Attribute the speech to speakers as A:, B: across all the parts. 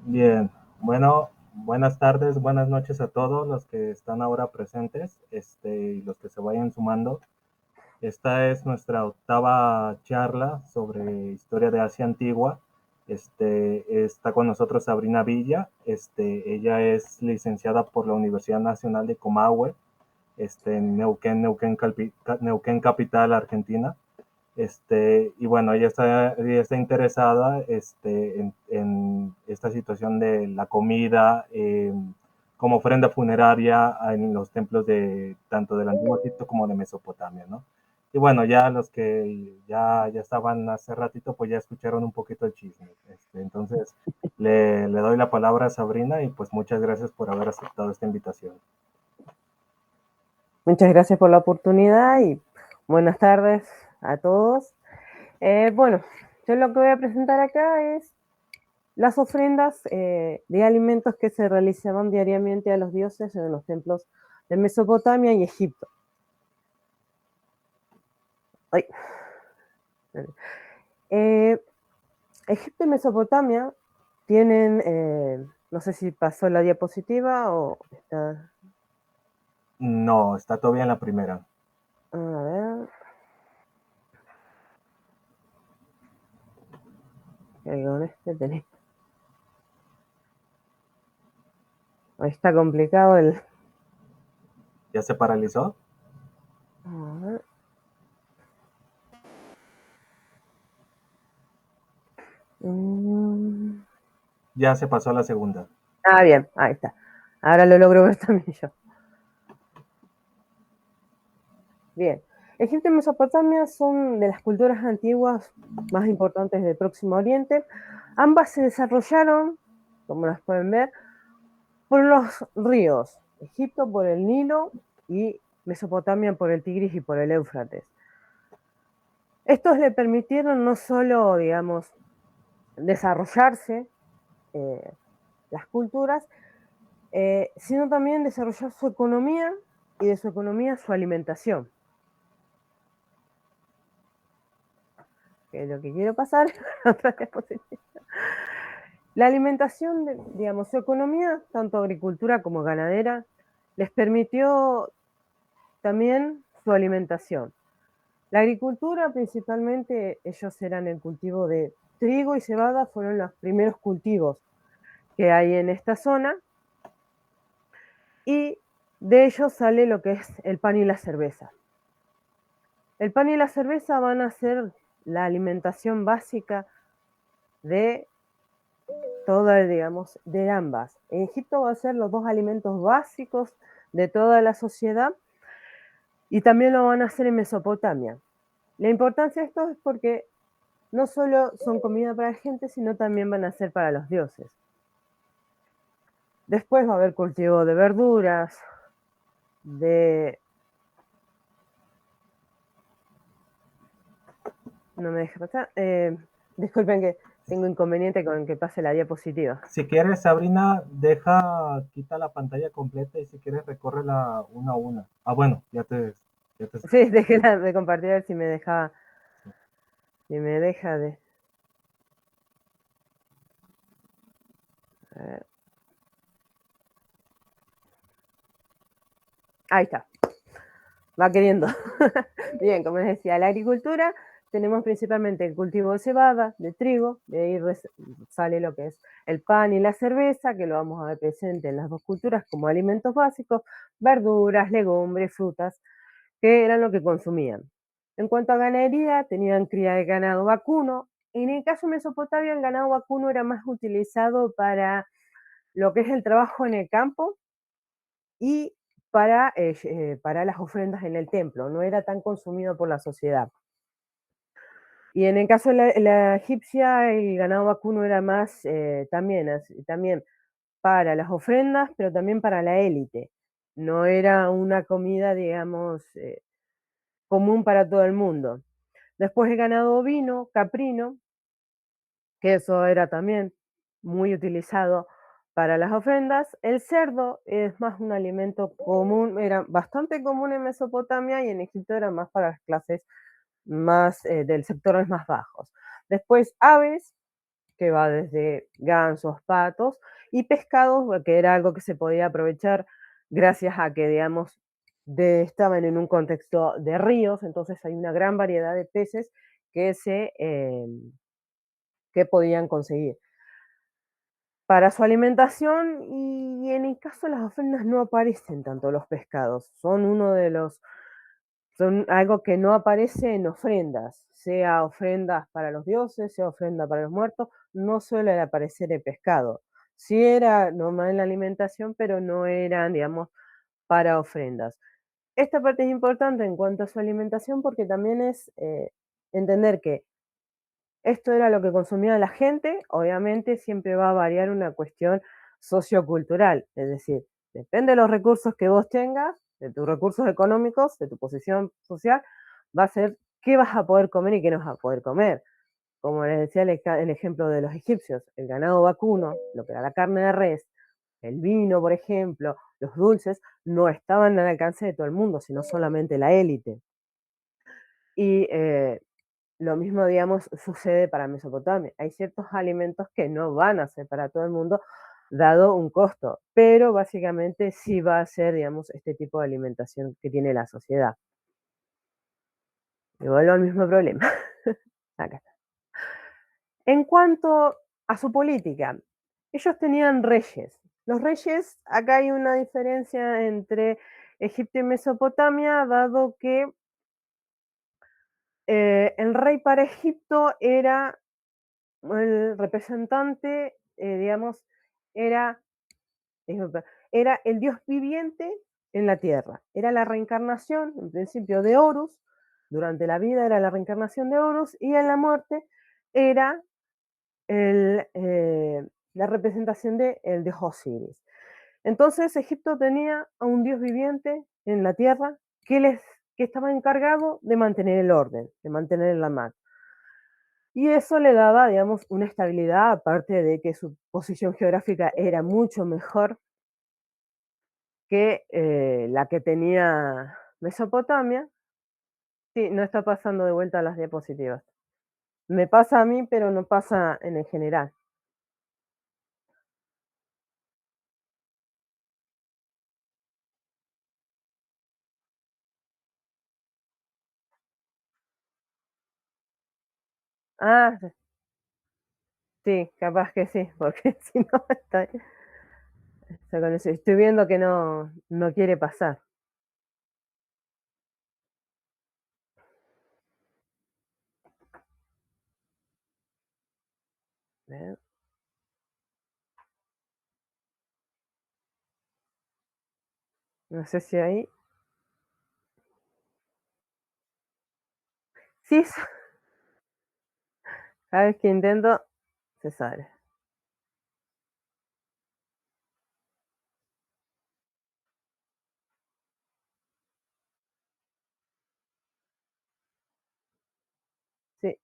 A: Bien, bueno, buenas tardes, buenas noches a todos los que están ahora presentes, y los que se vayan sumando. Esta es nuestra octava charla sobre historia de Asia Antigua. Está con nosotros Sabrina Villa. Ella es licenciada por la Universidad Nacional de Comahue, en Neuquén Capital, Argentina. Y bueno, ella está interesada en esta situación de la comida como ofrenda funeraria en los templos de tanto del Antiguo Egipto como de Mesopotamia, ¿no? Y bueno, ya los que ya estaban hace ratito, pues ya escucharon un poquito el chisme. Entonces, le doy la palabra a Sabrina y pues muchas gracias por haber aceptado esta invitación.
B: Muchas gracias por la oportunidad y buenas tardes a todos. Bueno, yo lo que voy a presentar acá es las ofrendas de alimentos que se realizaban diariamente a los dioses en los templos de Mesopotamia y Egipto. Ay. Eh, Egipto y Mesopotamia tienen, no sé si pasó la diapositiva o está.
A: No, está todavía en la primera.
B: A ver. Con este tenés. Ahí está complicado el.
A: ¿Ya se paralizó?
B: A ver. Mm.
A: Ya se pasó a la segunda.
B: Ah, bien, ahí está. Ahora lo logro ver también yo. Bien. Egipto y Mesopotamia son de las culturas antiguas más importantes del Próximo Oriente. Ambas se desarrollaron, como las pueden ver, por los ríos. Egipto por el Nilo y Mesopotamia por el Tigris y por el Éufrates. Estos le permitieron no solo, digamos, desarrollarse las culturas, sino también desarrollar su economía y de su economía su alimentación. Que es lo que quiero pasar a otra diapositiva. La alimentación, digamos, su economía, tanto agricultura como ganadera, les permitió también su alimentación. La agricultura, principalmente, ellos eran el cultivo de trigo y cebada, fueron los primeros cultivos que hay en esta zona, y de ellos sale lo que es el pan y la cerveza. El pan y la cerveza van a ser la alimentación básica de todas, digamos, de ambas. En Egipto va a ser los dos alimentos básicos de toda la sociedad y también lo van a hacer en Mesopotamia. La importancia de esto es porque no solo son comida para la gente, sino también van a ser para los dioses. Después va a haber cultivo de verduras, de. No me deja pasar. Disculpen que tengo inconveniente con que pase la diapositiva.
A: Si quieres, Sabrina, quita la pantalla completa y si quieres, recórrela una a una. Ah, bueno, ya te
B: Sí, dejé de compartir a ver si me dejaba. Si me deja de. A ver. Ahí está. Va queriendo. Bien, como les decía, la agricultura tenemos principalmente el cultivo de cebada, de trigo, de ahí sale lo que es el pan y la cerveza, que lo vamos a ver presente en las dos culturas como alimentos básicos, verduras, legumbres, frutas, que eran lo que consumían. En cuanto a ganadería, tenían cría de ganado vacuno. En el caso de Mesopotamia, el ganado vacuno era más utilizado para lo que es el trabajo en el campo y para las ofrendas en el templo, no era tan consumido por la sociedad. Y en el caso de la egipcia, el ganado vacuno era más también para las ofrendas, pero también para la élite. No era una comida, digamos, común para todo el mundo. Después el ganado ovino, caprino, que eso era también muy utilizado para las ofrendas. El cerdo es más un alimento común, era bastante común en Mesopotamia y en Egipto era más para las clases más del sectores más bajos. Después aves, que va desde gansos, patos y pescados, que era algo que se podía aprovechar gracias a que, digamos, estaban en un contexto de ríos, entonces hay una gran variedad de peces que que podían conseguir para su alimentación. Y en el caso de las ofrendas no aparecen tanto los pescados, son uno de los son algo que no aparece en ofrendas, sea ofrendas para los dioses, sea ofrenda para los muertos, no suele aparecer el pescado. Sí era normal en la alimentación, pero no eran, digamos, para ofrendas. Esta parte es importante en cuanto a su alimentación porque también es entender que esto era lo que consumía la gente, obviamente siempre va a variar una cuestión sociocultural, es decir, depende de los recursos que vos tengas, de tus recursos económicos, de tu posición social, va a ser qué vas a poder comer y qué no vas a poder comer. Como les decía el ejemplo de los egipcios, el ganado vacuno, lo que era la carne de res, el vino, por ejemplo, los dulces, no estaban al alcance de todo el mundo, sino solamente la élite. Y lo mismo, digamos, sucede para Mesopotamia. Hay ciertos alimentos que no van a ser para todo el mundo, dado un costo, pero básicamente sí va a ser, digamos, este tipo de alimentación que tiene la sociedad. Y vuelvo al mismo problema. Acá está. En cuanto a su política, ellos tenían reyes. Los reyes, acá hay una diferencia entre Egipto y Mesopotamia, dado que el rey para Egipto era el representante, digamos, era, disculpa, era el dios viviente en la tierra. Era la reencarnación, en principio, de Horus. Durante la vida era la reencarnación de Horus y en la muerte era la representación de el dios Osiris. Entonces Egipto tenía a un dios viviente en la tierra que estaba encargado de mantener el orden, de mantener la mar. Y eso le daba, digamos, una estabilidad, aparte de que su posición geográfica era mucho mejor que la que tenía Mesopotamia. Sí, no está pasando de vuelta a las diapositivas. Me pasa a mí, pero no pasa en el general. Ah, sí, capaz que sí, porque si no está con eso. Estoy viendo que no quiere pasar. ¿Eh? No sé si ahí. Sí, cada vez que intento, se sale. Sí.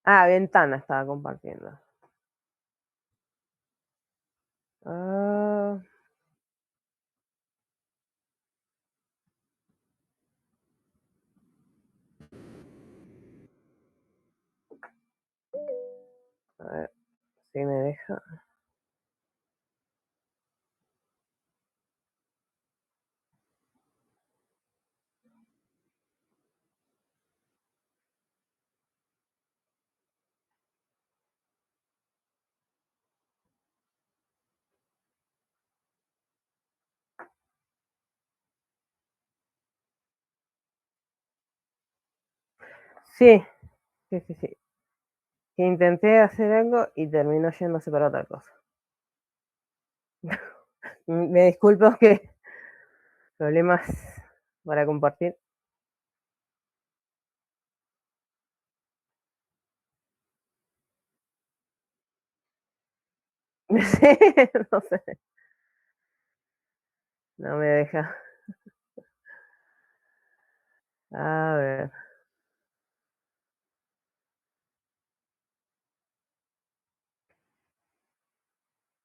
B: Ah, ventana estaba compartiendo. Ah, a ver si me deja. Sí, sí, sí, sí. Que intenté hacer algo y terminó yéndose para otra cosa. Me disculpo que problemas para compartir. Sí, no sé, no me deja. A ver,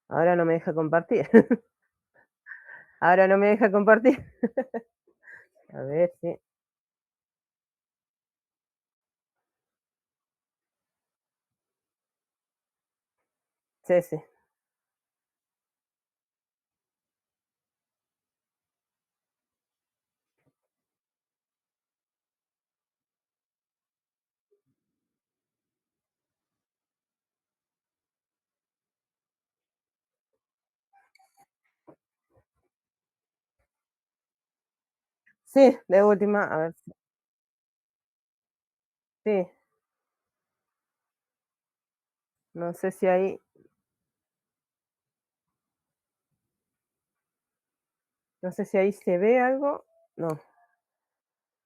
B: ahora no me deja compartir. Ahora no me deja compartir. A ver si. Sí, sí. Sí, de última, a ver, sí, no sé si ahí, no sé si ahí se ve algo. No,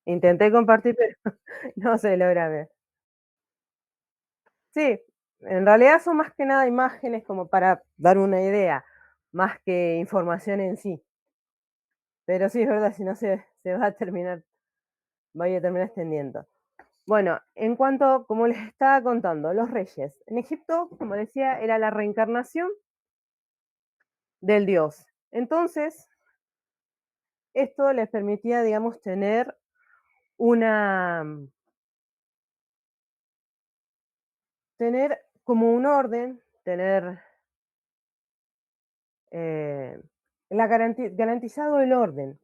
B: intenté compartir, pero no se logra ver. Sí, en realidad son más que nada imágenes como para dar una idea, más que información en sí. Pero sí, es verdad, si no se va a terminar, vaya a terminar extendiendo. Bueno, en cuanto, como les estaba contando, los reyes. En Egipto, como decía, era la reencarnación del dios. Entonces, esto les permitía, digamos, una, tener como un orden, tener eh, garantizado el orden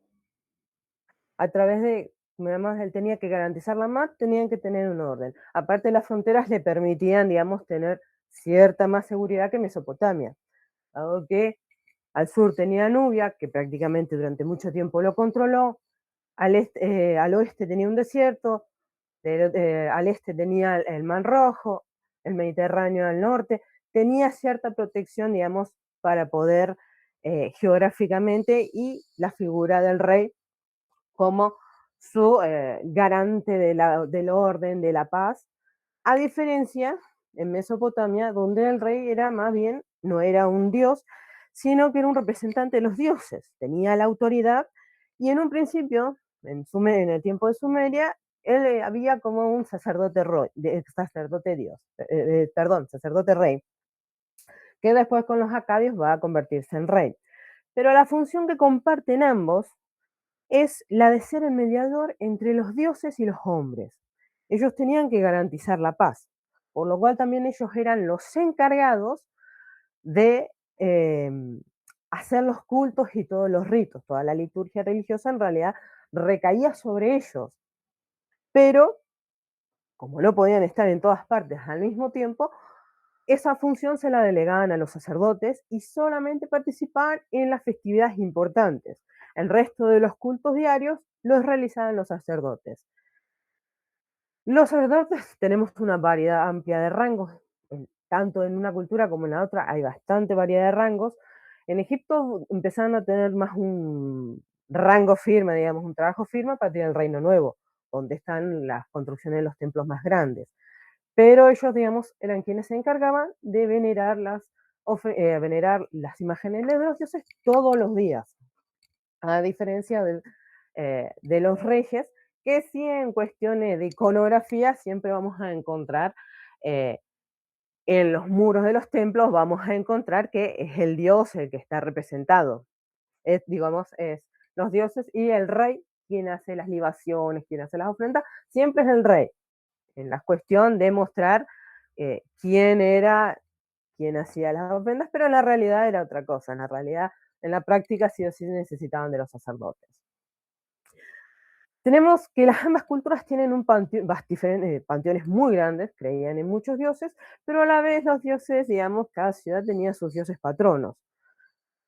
B: a través de, además él tenía que garantizar la MAT, tenían que tener un orden. Aparte las fronteras le permitían, digamos, tener cierta más seguridad que Mesopotamia, dado que al sur tenía Nubia, que prácticamente durante mucho tiempo lo controló, al oeste tenía un desierto, al este tenía el Mar Rojo, el Mediterráneo al norte, tenía cierta protección, digamos, para poder geográficamente, y la figura del rey como su garante del orden, de la paz, a diferencia en Mesopotamia, donde el rey era más bien, no era un dios, sino que era un representante de los dioses, tenía la autoridad, y en un principio, en el tiempo de Sumeria, él había como un sacerdote dios, perdón, sacerdote rey, que después con los acadios va a convertirse en rey. Pero la función que comparten ambos es la de ser el mediador entre los dioses y los hombres. Ellos tenían que garantizar la paz, por lo cual también ellos eran los encargados de hacer los cultos y todos los ritos. Toda la liturgia religiosa en realidad recaía sobre ellos, pero como no podían estar en todas partes al mismo tiempo, esa función se la delegaban a los sacerdotes y solamente participaban en las festividades importantes. El resto de los cultos diarios los realizaban los sacerdotes. Los sacerdotes tenemos una variedad amplia de rangos, tanto en una cultura como en la otra hay bastante variedad de rangos. En Egipto empezaron a tener más un rango firme, digamos, un trabajo firme a partir del Reino Nuevo, donde están las construcciones de los templos más grandes. Pero ellos, digamos, eran quienes se encargaban de venerar las imágenes de los dioses todos los días, a diferencia de los reyes, que sí en cuestiones de iconografía siempre vamos a encontrar eh, en los muros de los templos, vamos a encontrar que es el dios el que está representado. Digamos, es los dioses y el rey quien hace las libaciones, quien hace las ofrendas, siempre es el rey en la cuestión de mostrar quién era quien hacía las ofrendas, pero en la realidad era otra cosa. En la realidad, en la práctica sí o sí necesitaban de los sacerdotes. Tenemos que las ambas culturas tienen panteones muy grandes, creían en muchos dioses, pero a la vez los dioses, digamos, cada ciudad tenía sus dioses patronos.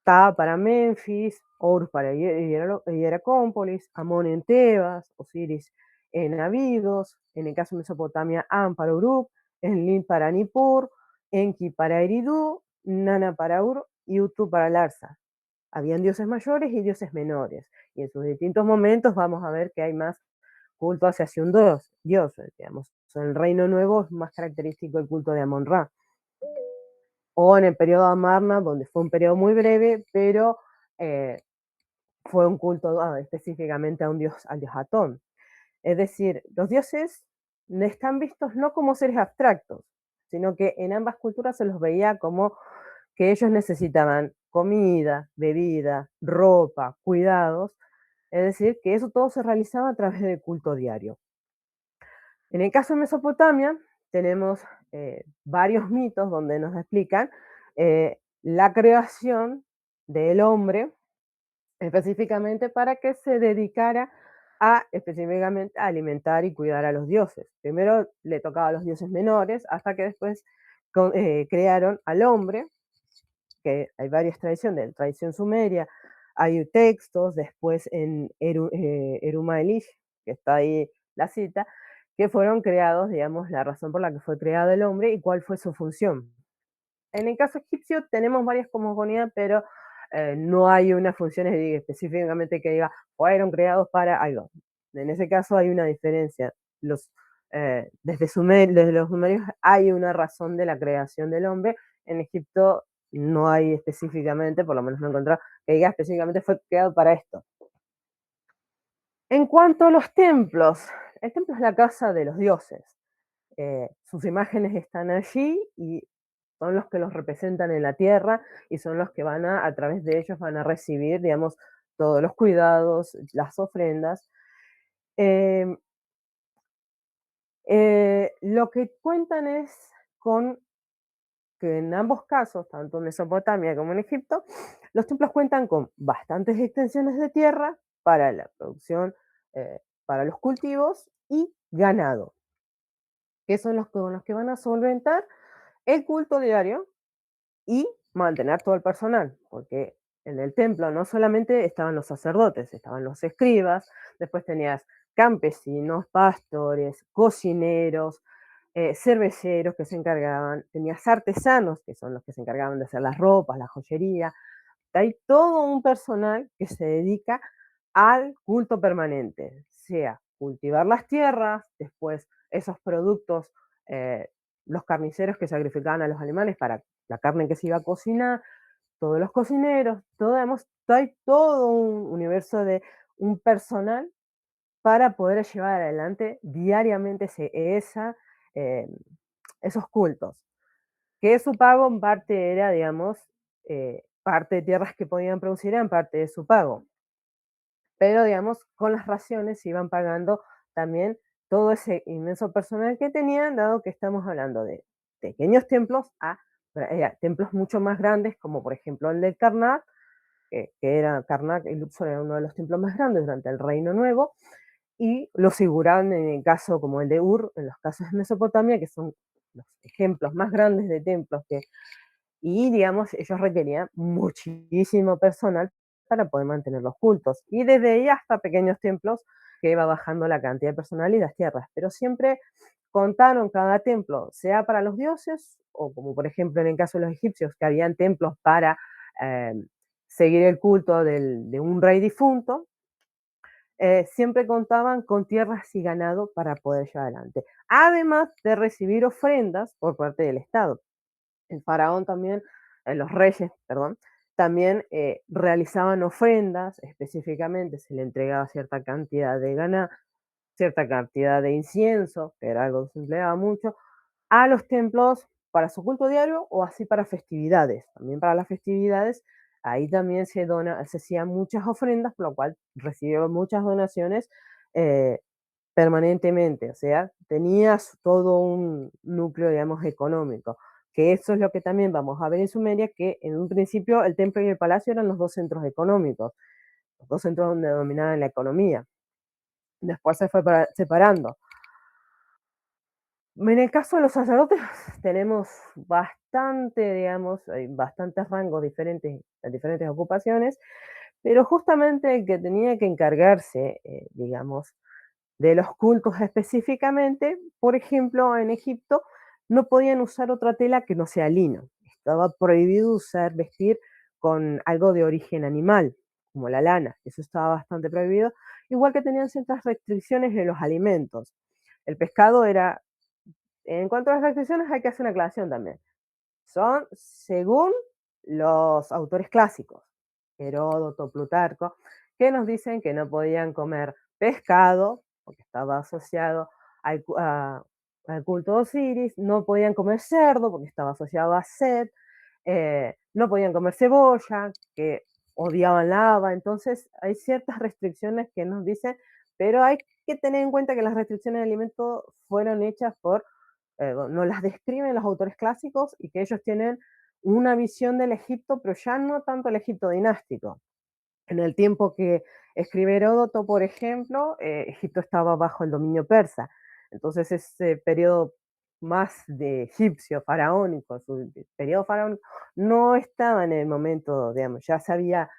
B: Ka para Memphis, Horus para Hieracómpolis, Amón en Tebas, Osiris en Abidos, en el caso de Mesopotamia, An para Uruk, Enlil para Nippur, Enki para Eridu, Nana para Ur y Utu para Larsa. Habían dioses mayores y dioses menores, y en sus distintos momentos vamos a ver que hay más culto hacia un dios, digamos. En el Reino Nuevo es más característico el culto de Amon-Ra, o en el periodo Amarna, donde fue un periodo muy breve, pero eh, fue un culto específicamente a al dios Atón. Es decir, los dioses están vistos no como seres abstractos, sino que en ambas culturas se los veía como que ellos necesitaban comida, bebida, ropa, cuidados, es decir, que eso todo se realizaba a través del culto diario. En el caso de Mesopotamia, tenemos varios mitos donde nos explican la creación del hombre específicamente para que se dedicara a específicamente a alimentar y cuidar a los dioses. Primero le tocaba a los dioses menores, hasta que después crearon al hombre, que hay varias tradiciones, de tradición sumeria, hay textos, después en Eruma Elish, que está ahí la cita, que fueron creados, digamos, la razón por la que fue creado el hombre y cuál fue su función. En el caso egipcio tenemos varias cosmogonías, pero no hay una función específicamente que diga fueron creados para algo. En ese caso hay una diferencia. Los, desde los sumerios hay una razón de la creación del hombre. En Egipto no hay específicamente, por lo menos no encontré, que diga específicamente fue creado para esto. En cuanto a los templos, el templo es la casa de los dioses. Sus imágenes están allí y son los que los representan en la tierra y son los que a través de ellos van a recibir, digamos, todos los cuidados, las ofrendas. Eh, lo que cuentan es con que en ambos casos, tanto en Mesopotamia como en Egipto, los templos cuentan con bastantes extensiones de tierra para la producción, para los cultivos y ganado, que son con los que van a solventar el culto diario y mantener todo el personal, porque en el templo no solamente estaban los sacerdotes, estaban los escribas, después tenías campesinos, pastores, cocineros, cerveceros que se encargaban, tenías artesanos, que son los que se encargaban de hacer las ropas, la joyería. Hay todo un personal que se dedica al culto permanente, sea cultivar las tierras, después esos productos, eh, los carniceros que sacrificaban a los animales para la carne que se iba a cocinar, todos los cocineros, hay todo un universo de un personal para poder llevar adelante diariamente eh, esos cultos. Que su pago en parte era, digamos, parte de tierras que podían producir eran parte de su pago. Pero, digamos, con las raciones se iban pagando también todo ese inmenso personal que tenían, dado que estamos hablando de pequeños templos a templos mucho más grandes, como por ejemplo el de Karnak, que era Karnak y Luxor era uno de los templos más grandes durante el Reino Nuevo, y los figuraban en el caso como el de Ur, en los casos de Mesopotamia, que son los ejemplos más grandes de templos y digamos, ellos requerían muchísimo personal para poder mantener los cultos. Y desde ahí hasta pequeños templos que iba bajando la cantidad de personal y las tierras. Pero siempre contaron cada templo, sea para los dioses, o como por ejemplo en el caso de los egipcios, que habían templos para eh, seguir el culto de un rey difunto, siempre contaban con tierras y ganado para poder llevar adelante. Además de recibir ofrendas por parte del Estado. El faraón también, los reyes, perdón, también realizaban ofrendas, específicamente se le entregaba cierta cantidad de ganado, cierta cantidad de incienso, que era algo que se empleaba mucho, a los templos para su culto diario o así para festividades. También para las festividades, ahí también se hacían muchas ofrendas, por lo cual recibieron muchas donaciones eh, permanentemente, o sea, tenías todo un núcleo, digamos, económico, que eso es lo que también vamos a ver en Sumeria, que en un principio el templo y el palacio eran los dos centros económicos, los dos centros donde dominaban la economía. Después se fue separando. En el caso de los sacerdotes tenemos bastante, digamos, hay bastantes rangos diferentes, diferentes ocupaciones, pero justamente el que tenía que encargarse, digamos, de los cultos específicamente, por ejemplo, en Egipto no podían usar otra tela que no sea lino. Estaba prohibido vestir con algo de origen animal, como la lana. Eso estaba bastante prohibido. Igual que tenían ciertas restricciones en los alimentos. El pescado era, en cuanto a las restricciones hay que hacer una aclaración también. Son según los autores clásicos, Heródoto, Plutarco, que nos dicen que no podían comer pescado, porque estaba asociado al culto de Osiris, no podían comer cerdo, porque estaba asociado a Set, no podían comer cebolla, que odiaban la haba, entonces hay ciertas restricciones que nos dicen, pero hay que tener en cuenta que las restricciones de alimento fueron hechas por, nos las describen los autores clásicos y que ellos tienen una visión del Egipto, pero ya no tanto el Egipto dinástico. En el tiempo que escribe Heródoto, por ejemplo, Egipto estaba bajo el dominio persa. Entonces ese periodo más de egipcio, faraónico, su periodo faraónico, no estaba en el momento, digamos, ya se había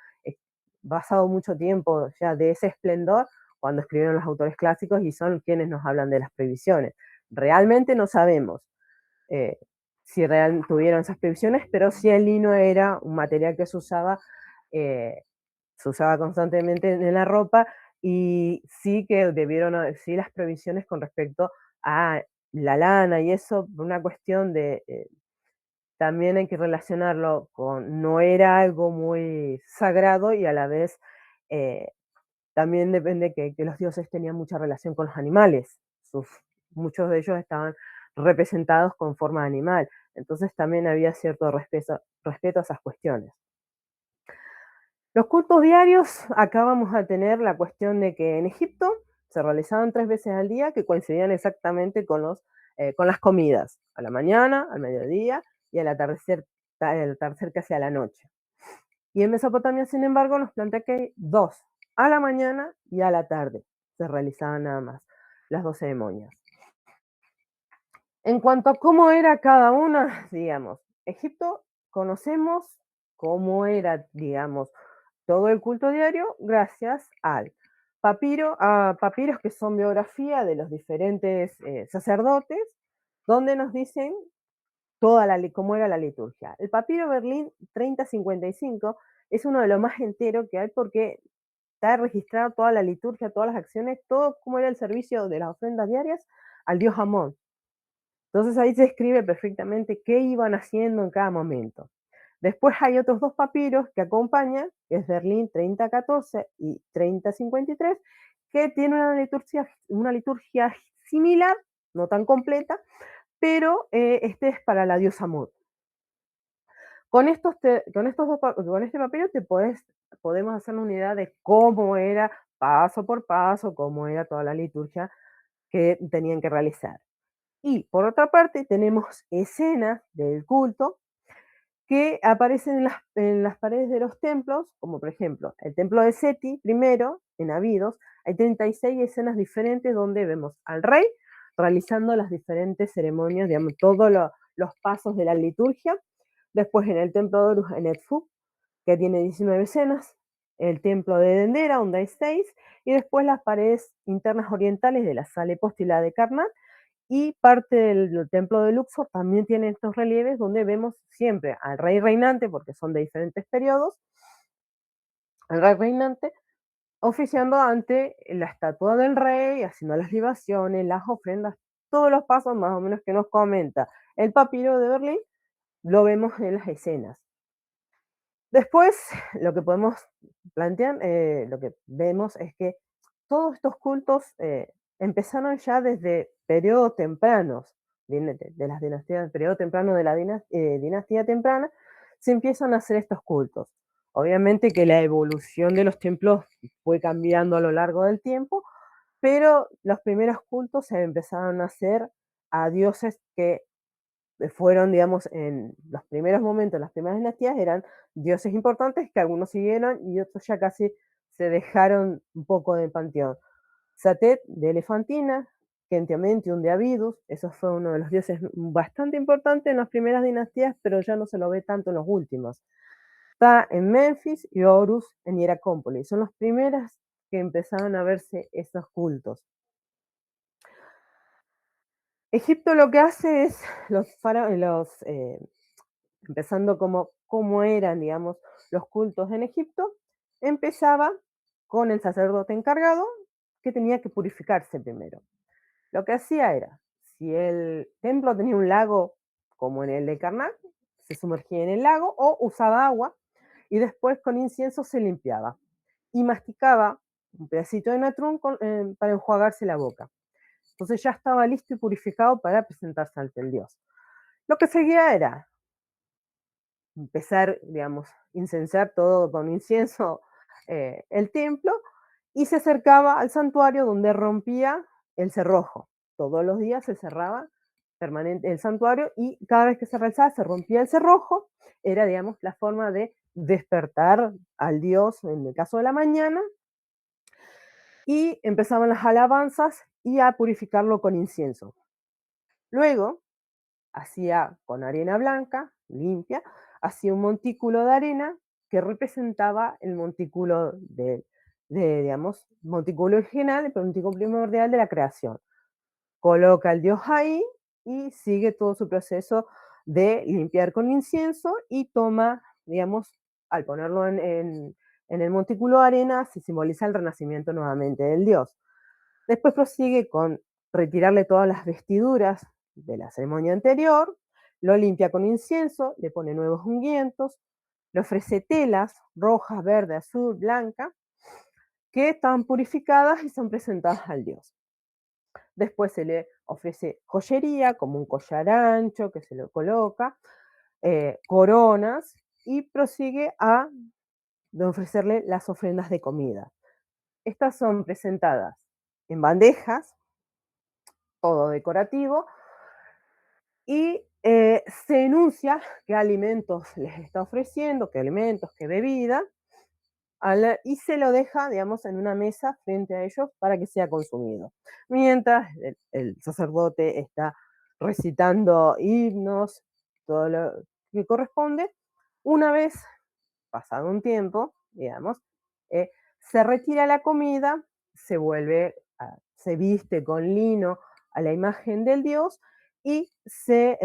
B: basado mucho tiempo ya de ese esplendor cuando escribieron los autores clásicos y son quienes nos hablan de las previsiones. Realmente no sabemos eh, si tuvieron esas previsiones, pero sí el lino era un material que eh, se usaba constantemente en la ropa y sí que sí las previsiones con respecto a la lana y eso, por una cuestión de, también hay que relacionarlo con, no era algo muy sagrado y a la vez eh, también depende que los dioses tenían mucha relación con los animales, muchos de ellos estaban representados con forma de animal, entonces también había cierto respeto a esas cuestiones. Los cultos diarios, acá vamos a tener la cuestión de que en Egipto se realizaban 3 veces al día que coincidían exactamente con las comidas, a la mañana, al mediodía y al atardecer casi a la noche. Y en Mesopotamia, sin embargo, nos plantea que hay 2, a la mañana y a la tarde se realizaban nada más las 2 ceremonias. En cuanto a cómo era cada una, digamos, Egipto conocemos cómo era, digamos, todo el culto diario gracias al a papiros que son biografía de los diferentes sacerdotes, donde nos dicen cómo era la liturgia. El papiro Berlín 3055 es uno de los más enteros que hay porque está registrado toda la liturgia, todas las acciones, todo cómo era el servicio de las ofrendas diarias al dios Amón. Entonces ahí se escribe perfectamente qué iban haciendo en cada momento. Después hay otros 2 papiros que acompañan, que es Berlín 3014 y 3053, que tienen una liturgia similar, no tan completa, pero este es para la diosa Mut. Con este papiro podemos hacer una unidad de cómo era paso por paso, cómo era toda la liturgia que tenían que realizar. Y por otra parte tenemos escenas del culto que aparecen en las paredes de los templos, como por ejemplo el templo de Seti, primero, en Abidos, hay 36 escenas diferentes donde vemos al rey realizando las diferentes ceremonias, digamos, todos los pasos de la liturgia. Después en el templo de Horus, en Edfu, que tiene 19 escenas, el templo de Dendera, donde hay 6, y después las paredes internas orientales de la sala hipóstila de Karnak, y parte del templo de Luxor también tiene estos relieves donde vemos siempre al rey reinante, porque son de diferentes periodos, al rey reinante oficiando ante la estatua del rey, haciendo las libaciones, las ofrendas, todos los pasos más o menos que nos comenta el papiro de Berlín, lo vemos en las escenas. Después, lo que podemos plantear, lo que vemos es que todos estos cultos empezaron ya desde periodos tempranos, de las dinastías, periodo temprano de la dinastía temprana, se empiezan a hacer estos cultos. Obviamente que la evolución de los templos fue cambiando a lo largo del tiempo, pero los primeros cultos se empezaron a hacer a dioses que fueron, digamos, en los primeros momentos, las primeras dinastías, eran dioses importantes que algunos siguieron y otros ya casi se dejaron un poco del panteón. Satet de Elefantina, Khentiamentium de Abydos, eso fue uno de los dioses bastante importante en las primeras dinastías, pero ya no se lo ve tanto en los últimos. Está en Memphis y Horus en Hieracómpolis, son las primeras que empezaron a verse estos cultos. Egipto lo que hace es empezando como eran, digamos, los cultos en Egipto, empezaba con el sacerdote encargado que tenía que purificarse primero. Lo que hacía era, si el templo tenía un lago como en el de Karnak, se sumergía en el lago o usaba agua y después con incienso se limpiaba y masticaba un pedacito de natrún para enjuagarse la boca. Entonces ya estaba listo y purificado para presentarse ante el dios. Lo que seguía era empezar, digamos, incensar todo con incienso el templo y se acercaba al santuario donde rompía el cerrojo. Todos los días se cerraba permanente el santuario, y cada vez que se realizaba se rompía el cerrojo, era, digamos, la forma de despertar al dios en el caso de la mañana, y empezaban las alabanzas y a purificarlo con incienso. Luego, hacía con arena blanca, limpia, hacía un montículo de arena que representaba el montículo digamos, montículo original, el montículo primordial de la creación. Coloca al dios ahí y sigue todo su proceso de limpiar con incienso y toma, digamos, al ponerlo en el montículo de arena, se simboliza el renacimiento nuevamente del dios. Después prosigue con retirarle todas las vestiduras de la ceremonia anterior, lo limpia con incienso, le pone nuevos ungüentos, le ofrece telas rojas, verde, azul, blanca, que están purificadas y son presentadas al dios. Después se le ofrece joyería, como un collar ancho que se le coloca, coronas, y prosigue a ofrecerle las ofrendas de comida. Estas son presentadas en bandejas, todo decorativo, y se enuncia qué alimentos les está ofreciendo, qué alimentos, qué bebida, y se lo deja, digamos, en una mesa frente a ellos para que sea consumido. Mientras el sacerdote está recitando himnos, todo lo que corresponde, una vez pasado un tiempo, digamos, se retira la comida, se viste con lino a la imagen del dios y se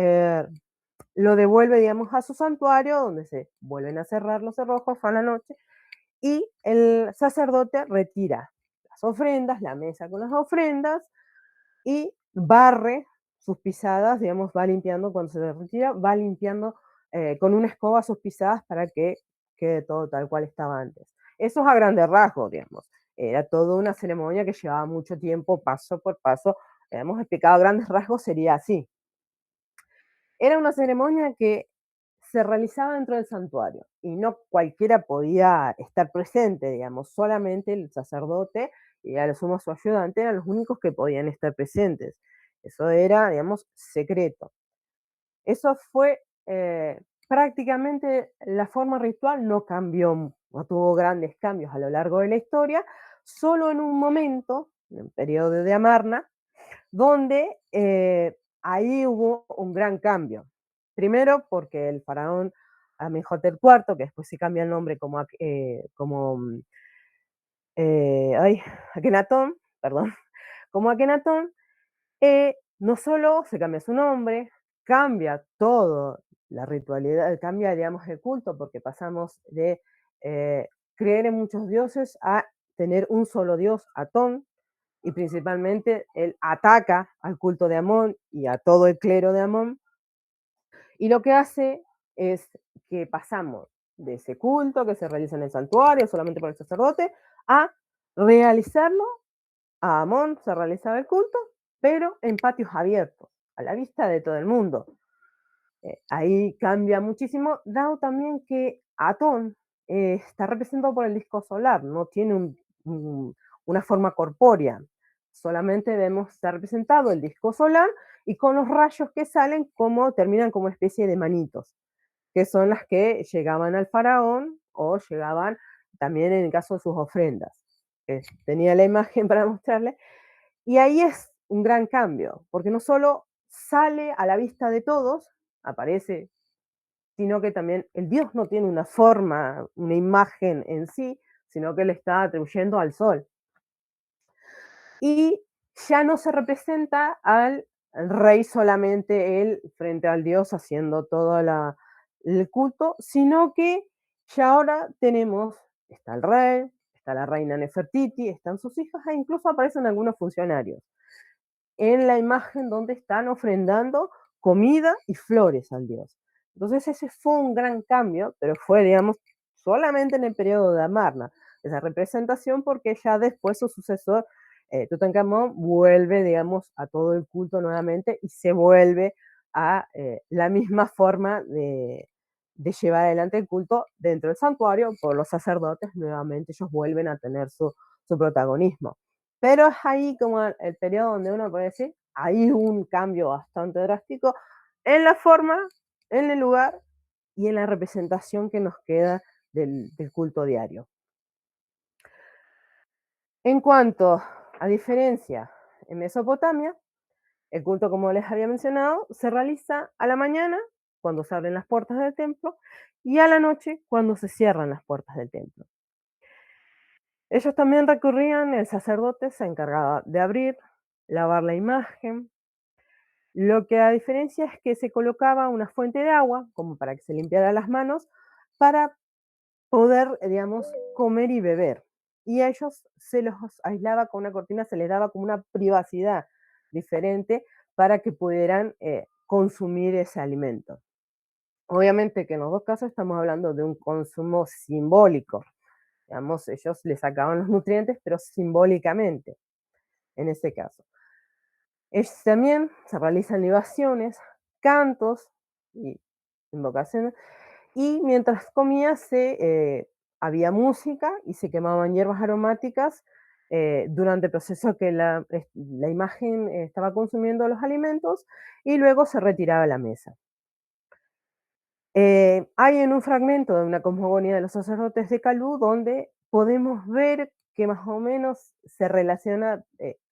B: lo devuelve, digamos, a su santuario, donde se vuelven a cerrar los cerrojos a la noche, y el sacerdote retira las ofrendas, la mesa con las ofrendas, y barre sus pisadas, digamos, va limpiando cuando se retira, va limpiando con una escoba sus pisadas para que quede todo tal cual estaba antes. Eso es a grandes rasgos, digamos. Era toda una ceremonia que llevaba mucho tiempo, paso por paso. Hemos explicado a grandes rasgos, sería así. Era una ceremonia que se realizaba dentro del santuario y no cualquiera podía estar presente, digamos, solamente el sacerdote y a lo sumo su ayudante eran los únicos que podían estar presentes. Eso era, digamos, secreto. Eso fue prácticamente la forma ritual, no cambió, no tuvo grandes cambios a lo largo de la historia, solo en un momento, en el periodo de Amarna, donde ahí hubo un gran cambio. Primero porque el faraón Amenhotep IV, que después se cambia el nombre como Akenatón, perdón, como Akenatón, no solo se cambia su nombre, cambia todo la ritualidad, cambia, digamos, el culto, porque pasamos de creer en muchos dioses a tener un solo dios, Atón, y principalmente él ataca al culto de Amón y a todo el clero de Amón, y lo que hace es que pasamos de ese culto que se realiza en el santuario solamente por el sacerdote a realizarlo, a Amón se realizaba el culto, pero en patios abiertos, a la vista de todo el mundo. Ahí cambia muchísimo, dado también que Atón está representado por el disco solar, no tiene una forma corpórea, solamente vemos está representado el disco solar y con los rayos que salen como terminan como especie de manitos, que son las que llegaban al faraón o llegaban también en el caso de sus ofrendas. Tenía la imagen para mostrarle, y ahí es un gran cambio, porque no solo sale a la vista de todos, aparece, sino que también el dios no tiene una forma, una imagen en sí, sino que le está atribuyendo al sol. Y ya no se representa al rey solamente él frente al dios haciendo todo el culto, sino que ya ahora tenemos, está el rey, está la reina Nefertiti, están sus hijas e incluso aparecen algunos funcionarios en la imagen donde están ofrendando comida y flores al dios. Entonces ese fue un gran cambio, pero fue, digamos, solamente en el periodo de Amarna, esa representación, porque ya después su sucesor, Tutankamón, vuelve, digamos, a todo el culto nuevamente y se vuelve a la misma forma de llevar adelante el culto dentro del santuario por los sacerdotes, nuevamente ellos vuelven a tener su protagonismo. Pero es ahí como el periodo donde uno puede decir, hay un cambio bastante drástico en la forma, en el lugar y en la representación que nos queda del culto diario. En cuanto a diferencia, en Mesopotamia, el culto, como les había mencionado, se realiza a la mañana, cuando se abren las puertas del templo, y a la noche, cuando se cierran las puertas del templo. Ellos también recurrían, el sacerdote se encargaba de abrir, lavar la imagen. Lo que a diferencia es que se colocaba una fuente de agua, como para que se limpiara las manos, para poder, digamos, comer y beber. Y a ellos se los aislaba con una cortina, se les daba como una privacidad diferente para que pudieran consumir ese alimento. Obviamente que en los dos casos estamos hablando de un consumo simbólico. Digamos, ellos le sacaban los nutrientes, pero simbólicamente, en ese caso. También se realizan libaciones, cantos y invocaciones, y mientras comía había música y se quemaban hierbas aromáticas durante el proceso que la imagen estaba consumiendo los alimentos y luego se retiraba a la mesa. Hay en un fragmento de una cosmogonía de los sacerdotes de Calú donde podemos ver que más o menos se relaciona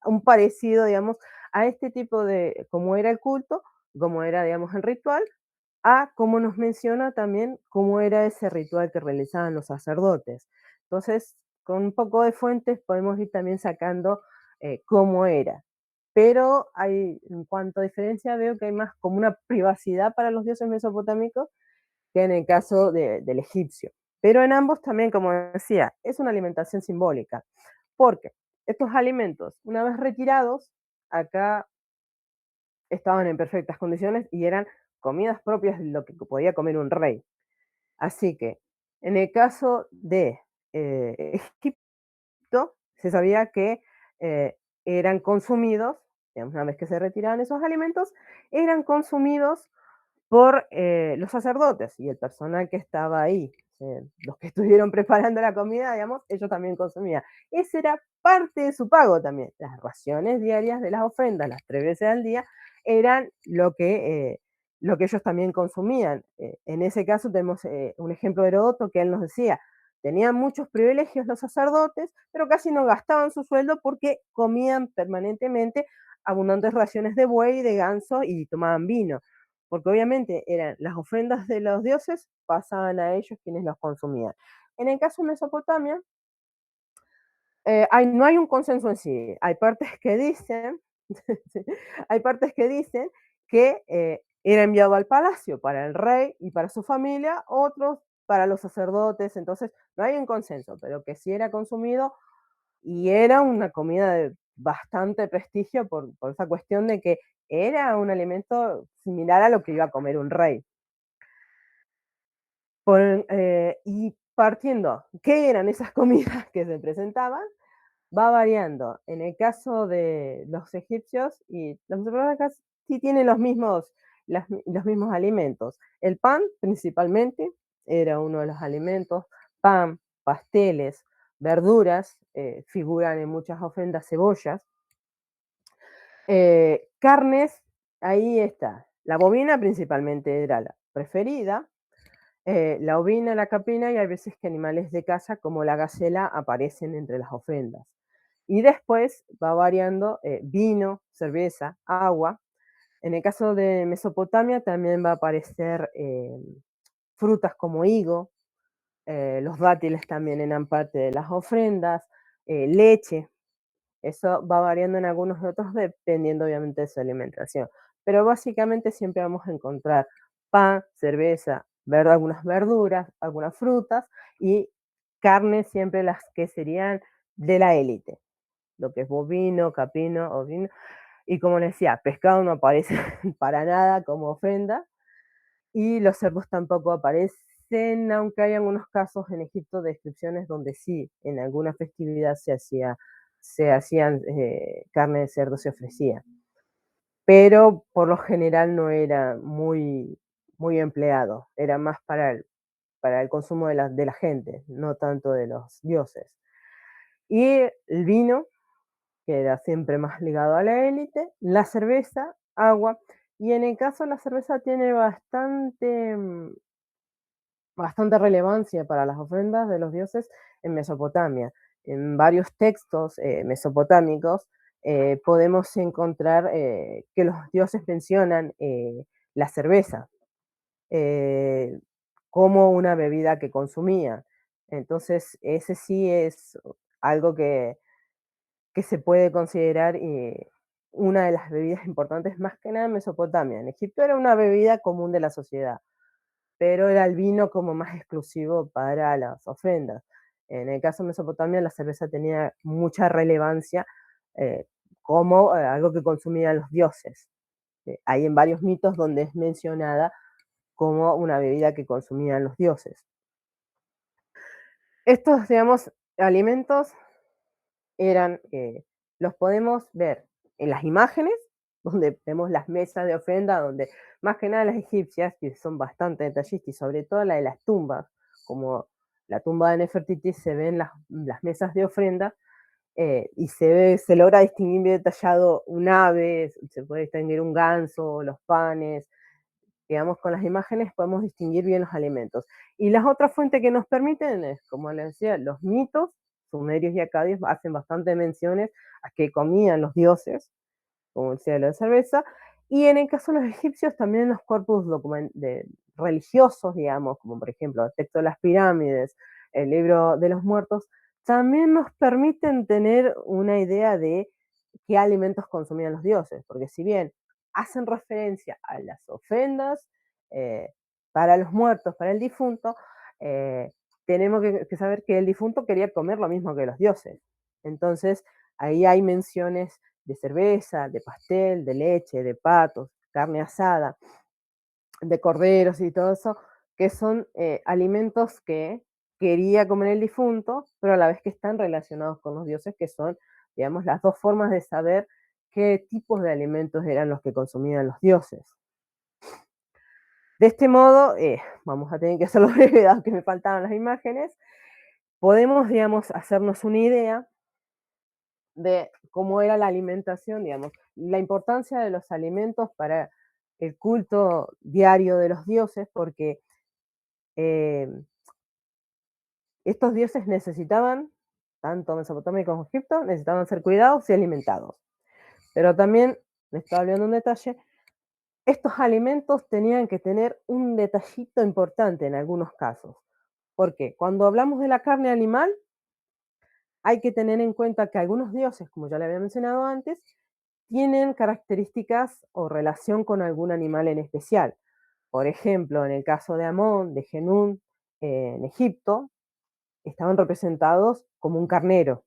B: un parecido, digamos, a este tipo de, cómo era el culto, cómo era, digamos, el ritual, a cómo nos menciona también cómo era ese ritual que realizaban los sacerdotes. Entonces, con un poco de fuentes podemos ir también sacando cómo era. Pero en cuanto a diferencia, veo que hay más como una privacidad para los dioses mesopotámicos que en el caso del egipcio. Pero en ambos también, como decía, es una alimentación simbólica, porque estos alimentos, una vez retirados, acá estaban en perfectas condiciones y eran comidas propias de lo que podía comer un rey. Así que, en el caso de Egipto, se sabía que eran consumidos, digamos, una vez que se retiraban esos alimentos, eran consumidos por los sacerdotes y el personal que estaba ahí, los que estuvieron preparando la comida, digamos, ellos también consumían. Ese era parte de su pago también. Las raciones diarias de las ofrendas, las 3 veces al día, eran lo que ellos también consumían. En ese caso tenemos un ejemplo de Heródoto que él nos decía, tenían muchos privilegios los sacerdotes, pero casi no gastaban su sueldo porque comían permanentemente abundantes raciones de buey, de ganso y tomaban vino porque obviamente eran las ofrendas de los dioses, pasaban a ellos quienes los consumían. En el caso de Mesopotamia, no hay un consenso en sí. Hay partes que dicen, hay partes que dicen que era enviado al palacio para el rey y para su familia, otros para los sacerdotes, entonces no hay un consenso, pero que sí era consumido y era una comida de bastante prestigio por esa cuestión de que era un alimento similar a lo que iba a comer un rey. Y partiendo, ¿qué eran esas comidas que se presentaban? Va variando. En el caso de los egipcios y los musulmanes sí tienen los mismos alimentos. El pan principalmente era uno de los alimentos, pan, pasteles, verduras, figuran en muchas ofrendas cebollas. Carnes, ahí está. La bovina principalmente era la preferida, la ovina, la caprina y hay veces que animales de caza como la gacela aparecen entre las ofrendas. Y después va variando vino, cerveza, agua. En el caso de Mesopotamia también va a aparecer frutas como higo, los dátiles también eran parte de las ofrendas, leche, eso va variando en algunos de otros dependiendo obviamente de su alimentación. Pero básicamente siempre vamos a encontrar pan, cerveza, algunas verduras, algunas frutas y carne siempre las que serían de la élite. Lo que es bovino, caprino, ovino. Y como les decía, pescado no aparece para nada como ofrenda y los cerdos tampoco aparecen, aunque hay algunos casos en Egipto de descripciones donde sí, en alguna festividad se hacían carne de cerdo, se ofrecía. Pero por lo general no era muy empleado, era más para el consumo de la gente, no tanto de los dioses. Y el vino, que era siempre más ligado a la élite, la cerveza, agua, y en el caso de la cerveza tiene bastante relevancia para las ofrendas de los dioses en Mesopotamia. En varios textos mesopotámicos podemos encontrar que los dioses mencionan la cerveza eh, como una bebida que consumían. Entonces, ese sí es algo que se puede considerar una de las bebidas importantes más que nada en Mesopotamia. En Egipto era una bebida común de la sociedad, pero era el vino como más exclusivo para las ofrendas. En el caso de Mesopotamia, la cerveza tenía mucha relevancia eh, como algo que consumían los dioses. Hay en varios mitos donde es mencionada como una bebida que consumían los dioses. Estos, digamos, alimentos eran, los podemos ver en las imágenes, donde vemos las mesas de ofrenda, donde más que nada las egipcias, que son bastante detallistas, y sobre todo la de las tumbas, como la tumba de Nefertiti, se ven las mesas de ofrenda y se logra distinguir bien detallado un ave, se puede distinguir un ganso, los panes, digamos, con las imágenes podemos distinguir bien los alimentos. Y las otras fuentes que nos permiten es, como les decía, los mitos sumerios y acadios hacen bastante menciones a que comían los dioses, como decía la cerveza, y en el caso de los egipcios también los corpus religiosos, digamos, como por ejemplo el texto de las pirámides, el libro de los muertos, también nos permiten tener una idea de qué alimentos consumían los dioses, porque si bien hacen referencia a las ofrendas eh, para los muertos, para el difunto, eh, tenemos que saber que el difunto quería comer lo mismo que los dioses. Entonces, ahí hay menciones de cerveza, de pastel, de leche, de patos, carne asada, de corderos y todo eso, que son alimentos que quería comer el difunto, pero a la vez que están relacionados con los dioses, que son, digamos, las dos formas de saber qué tipos de alimentos eran los que consumían los dioses. De este modo, vamos a tener que hacer los brevedad que me faltaban las imágenes, podemos, digamos, hacernos una idea de cómo era la alimentación, digamos, la importancia de los alimentos para el culto diario de los dioses, porque eh, estos dioses necesitaban, tanto Mesopotamia como Egipto, necesitaban ser cuidados y alimentados. Pero también, les estaba hablando un detalle, estos alimentos tenían que tener un detallito importante en algunos casos. Porque cuando hablamos de la carne animal, hay que tener en cuenta que algunos dioses, como ya le había mencionado antes, tienen características o relación con algún animal en especial. Por ejemplo, en el caso de Amón, de Genún, en Egipto, estaban representados como un carnero.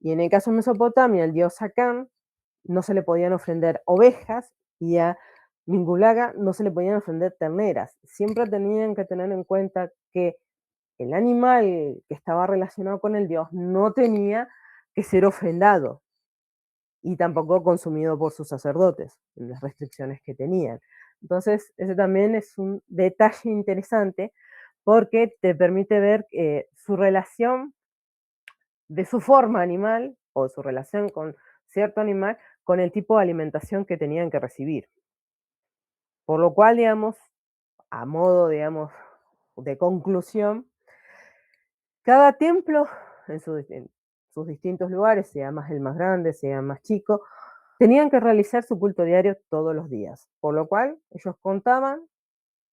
B: Y en el caso de Mesopotamia, el dios Acán, no se le podían ofrender ovejas y a Mingulaga no se le podían ofrender terneras. Siempre tenían que tener en cuenta que el animal que estaba relacionado con el dios no tenía que ser ofrendado y tampoco consumido por sus sacerdotes, en las restricciones que tenían. Entonces, ese también es un detalle interesante porque te permite ver su relación de su forma animal o su relación con cierto animal con el tipo de alimentación que tenían que recibir. Por lo cual, digamos, a modo, digamos, de conclusión, cada templo en sus distintos lugares, sea más el más grande, sea más chico, tenían que realizar su culto diario todos los días, por lo cual ellos contaban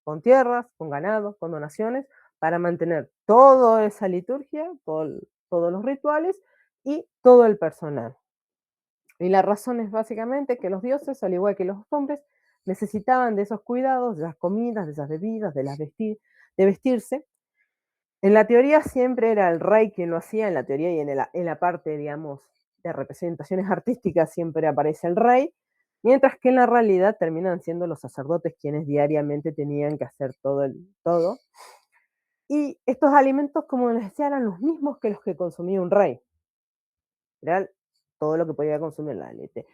B: con tierras, con ganado, con donaciones, para mantener toda esa liturgia, todos los rituales y todo el personal. Y la razón es básicamente que los dioses, al igual que los hombres, necesitaban de esos cuidados, de las comidas, de esas bebidas, de vestirse. En la teoría siempre era el rey quien lo hacía, en la teoría y en la parte, digamos, de representaciones artísticas siempre aparece el rey, mientras que en la realidad terminan siendo los sacerdotes quienes diariamente tenían que hacer todo. Y estos alimentos, como les decía, eran los mismos que los que consumía un rey. Era todo lo que podía consumir la élite.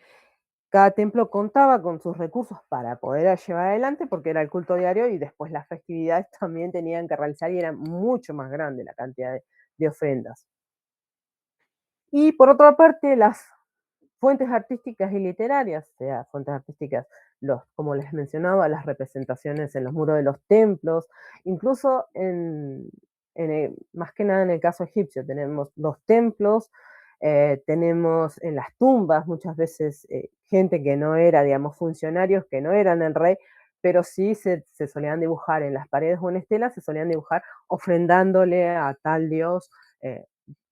B: Cada templo contaba con sus recursos para poder llevar adelante, porque era el culto diario y después las festividades también tenían que realizar y era mucho más grande la cantidad de ofrendas. Y por otra parte, fuentes artísticas y literarias, o sea, fuentes artísticas, como les mencionaba, las representaciones en los muros de los templos, incluso más que nada en el caso egipcio, tenemos los templos, tenemos en las tumbas muchas veces gente que no era, digamos, funcionarios, que no eran el rey, pero sí se solían dibujar en las paredes o en estelas, se solían dibujar ofrendándole a tal dios eh,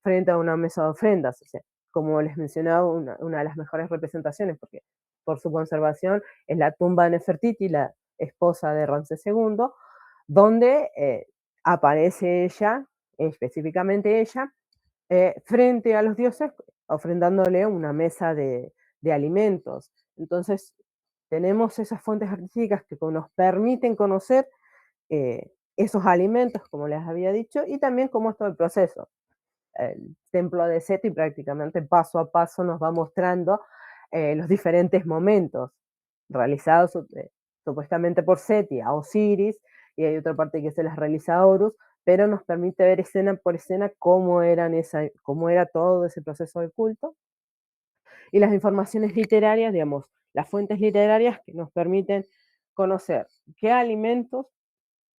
B: frente a una mesa de ofrendas. O sea, como les mencionaba, una de las mejores representaciones, porque por su conservación, es la tumba de Nefertiti, la esposa de Ramsés II, donde aparece ella, específicamente ella, frente a los dioses, ofrendándole una mesa de alimentos. Entonces, tenemos esas fuentes artísticas que nos permiten conocer esos alimentos, como les había dicho, y también cómo es todo el proceso. El templo de Seti prácticamente paso a paso nos va mostrando los diferentes momentos realizados supuestamente por Seti a Osiris, y hay otra parte que se las realiza a Horus, pero nos permite ver escena por escena cómo era todo ese proceso de culto. Y las informaciones literarias, digamos, las fuentes literarias que nos permiten conocer qué alimentos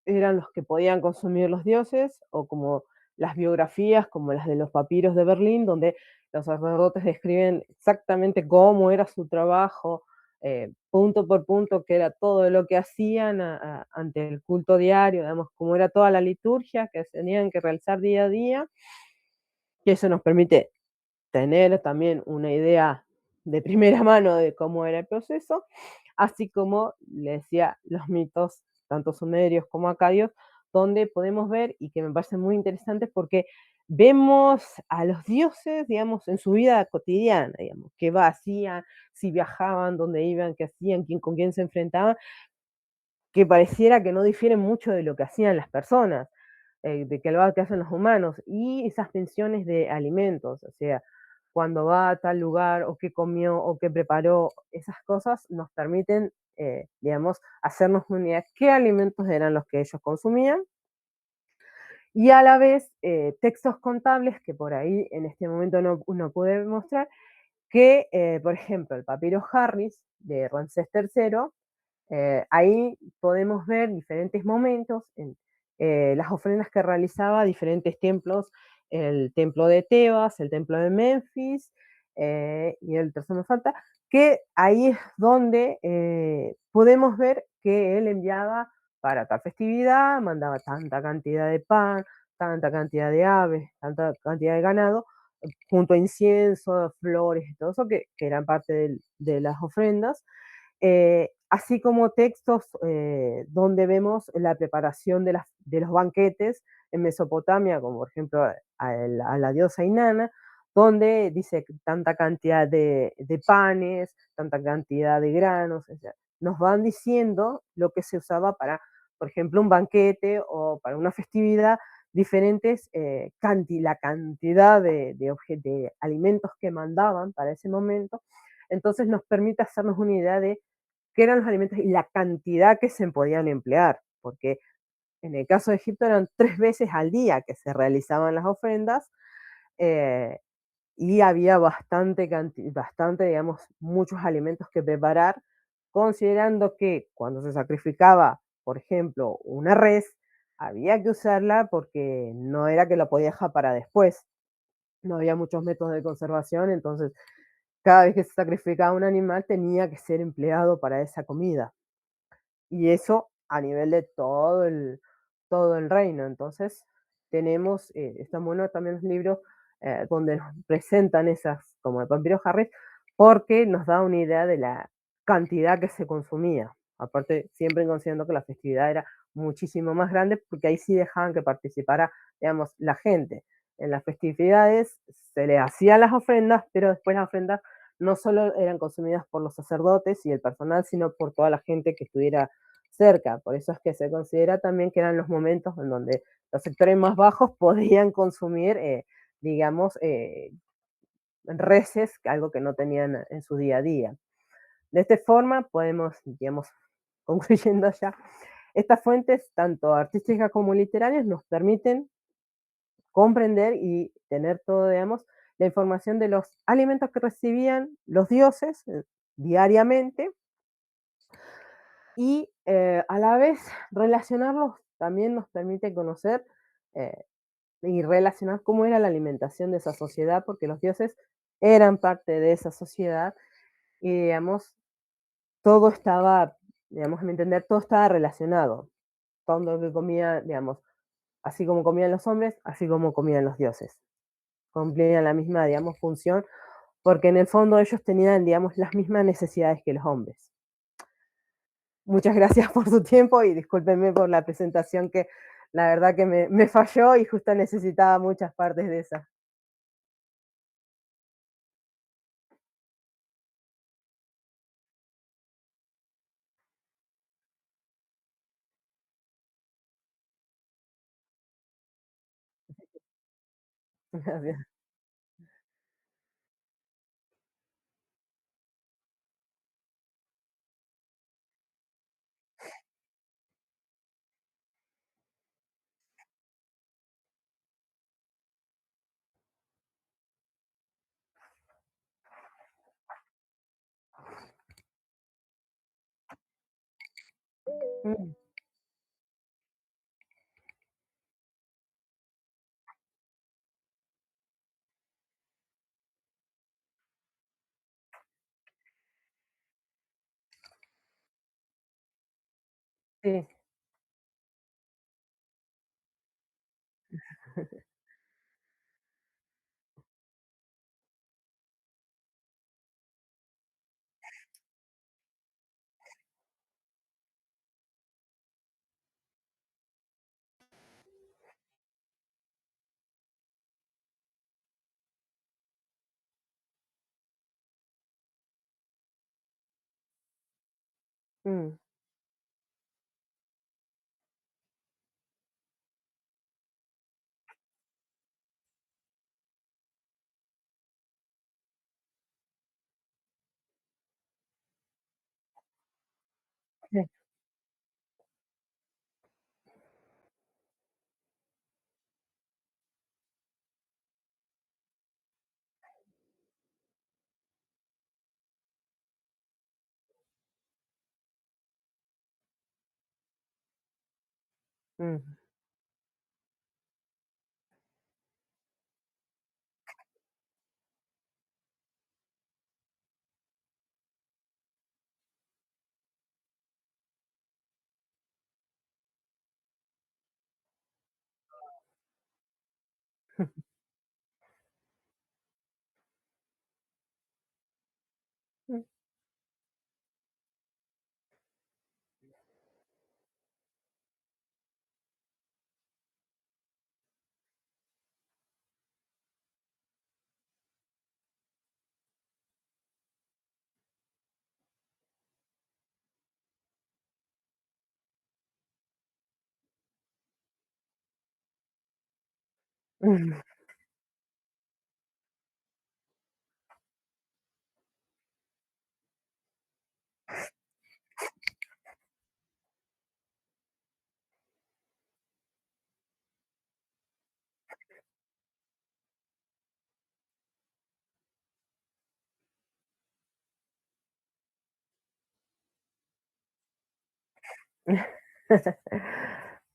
B: eran los que podían consumir los dioses, o como las biografías, como las de los papiros de Berlín, donde los sacerdotes describen exactamente cómo era su trabajo, punto por punto, qué era todo lo que hacían ante el culto diario, digamos, cómo era toda la liturgia que tenían que realizar día a día, y eso nos permite tener también una idea de primera mano de cómo era el proceso, así como, le decía, los mitos, tanto sumerios como acadios, donde podemos ver, y que me parece muy interesante porque vemos a los dioses, digamos, en su vida cotidiana, digamos, qué hacían, si viajaban, dónde iban, qué hacían, con quién se enfrentaban, que pareciera que no difieren mucho de lo que hacían las personas, de que lo que hacen los humanos, y esas pensiones de alimentos, o sea, cuando va a tal lugar, o qué comió, o qué preparó, esas cosas nos permiten, digamos, hacernos una idea qué alimentos eran los que ellos consumían, y a la vez textos contables que por ahí en este momento no pude mostrar, que, por ejemplo, el papiro Harris de Ramsés III, ahí podemos ver diferentes momentos en las ofrendas que realizaba a diferentes templos, el templo de Tebas, el templo de Memphis, y el tercero me falta, que ahí es donde podemos ver que él enviaba para tal festividad, mandaba tanta cantidad de pan, tanta cantidad de aves, tanta cantidad de ganado, junto a incienso, flores y todo eso, que eran parte de las ofrendas, así como textos donde vemos la preparación de los banquetes en Mesopotamia, como por ejemplo a la diosa Inanna, donde dice tanta cantidad de panes, tanta cantidad de granos, o sea, nos van diciendo lo que se usaba para, por ejemplo, un banquete o para una festividad, diferentes, la cantidad de alimentos que mandaban para ese momento. Entonces nos permite hacernos una idea de qué eran los alimentos y la cantidad que se podían emplear, porque en el caso de Egipto eran 3 veces al día que se realizaban las ofrendas, eh, y había bastante, digamos, muchos alimentos que preparar, considerando que cuando se sacrificaba, por ejemplo, una res, había que usarla porque no era que la podía dejar para después. No había muchos métodos de conservación, entonces cada vez que se sacrificaba un animal tenía que ser empleado para esa comida. Y eso a nivel de todo el reino. Entonces, tenemos, están buenos también los libros donde nos presentan esas, como el Vampiro Harris, porque nos da una idea de la cantidad que se consumía. Aparte, siempre considerando que la festividad era muchísimo más grande, porque ahí sí dejaban que participara, digamos, la gente. En las festividades se le hacían las ofrendas, pero después las ofrendas no solo eran consumidas por los sacerdotes y el personal, sino por toda la gente que estuviera cerca. Por eso es que se considera también que eran los momentos en donde los sectores más bajos podían consumir, digamos, reses, algo que no tenían en su día a día. De esta forma podemos, digamos, concluyendo ya, estas fuentes, tanto artísticas como literarias, nos permiten comprender y tener todo, digamos, la información de los alimentos que recibían los dioses diariamente y a la vez relacionarlos también nos permite conocer eh, y relacionar cómo era la alimentación de esa sociedad, porque los dioses eran parte de esa sociedad y, digamos, todo estaba, digamos, a mi entender, todo estaba relacionado. Todo lo que comía, digamos, así como comían los hombres, así como comían los dioses. Cumplían la misma, digamos, función, porque en el fondo ellos tenían, digamos, las mismas necesidades que los hombres. Muchas gracias por su tiempo y discúlpenme por la presentación que la verdad que me falló y justo necesitaba muchas partes de esa. Gracias. Mm, sí. Mm, sí. Mm, mm, mm.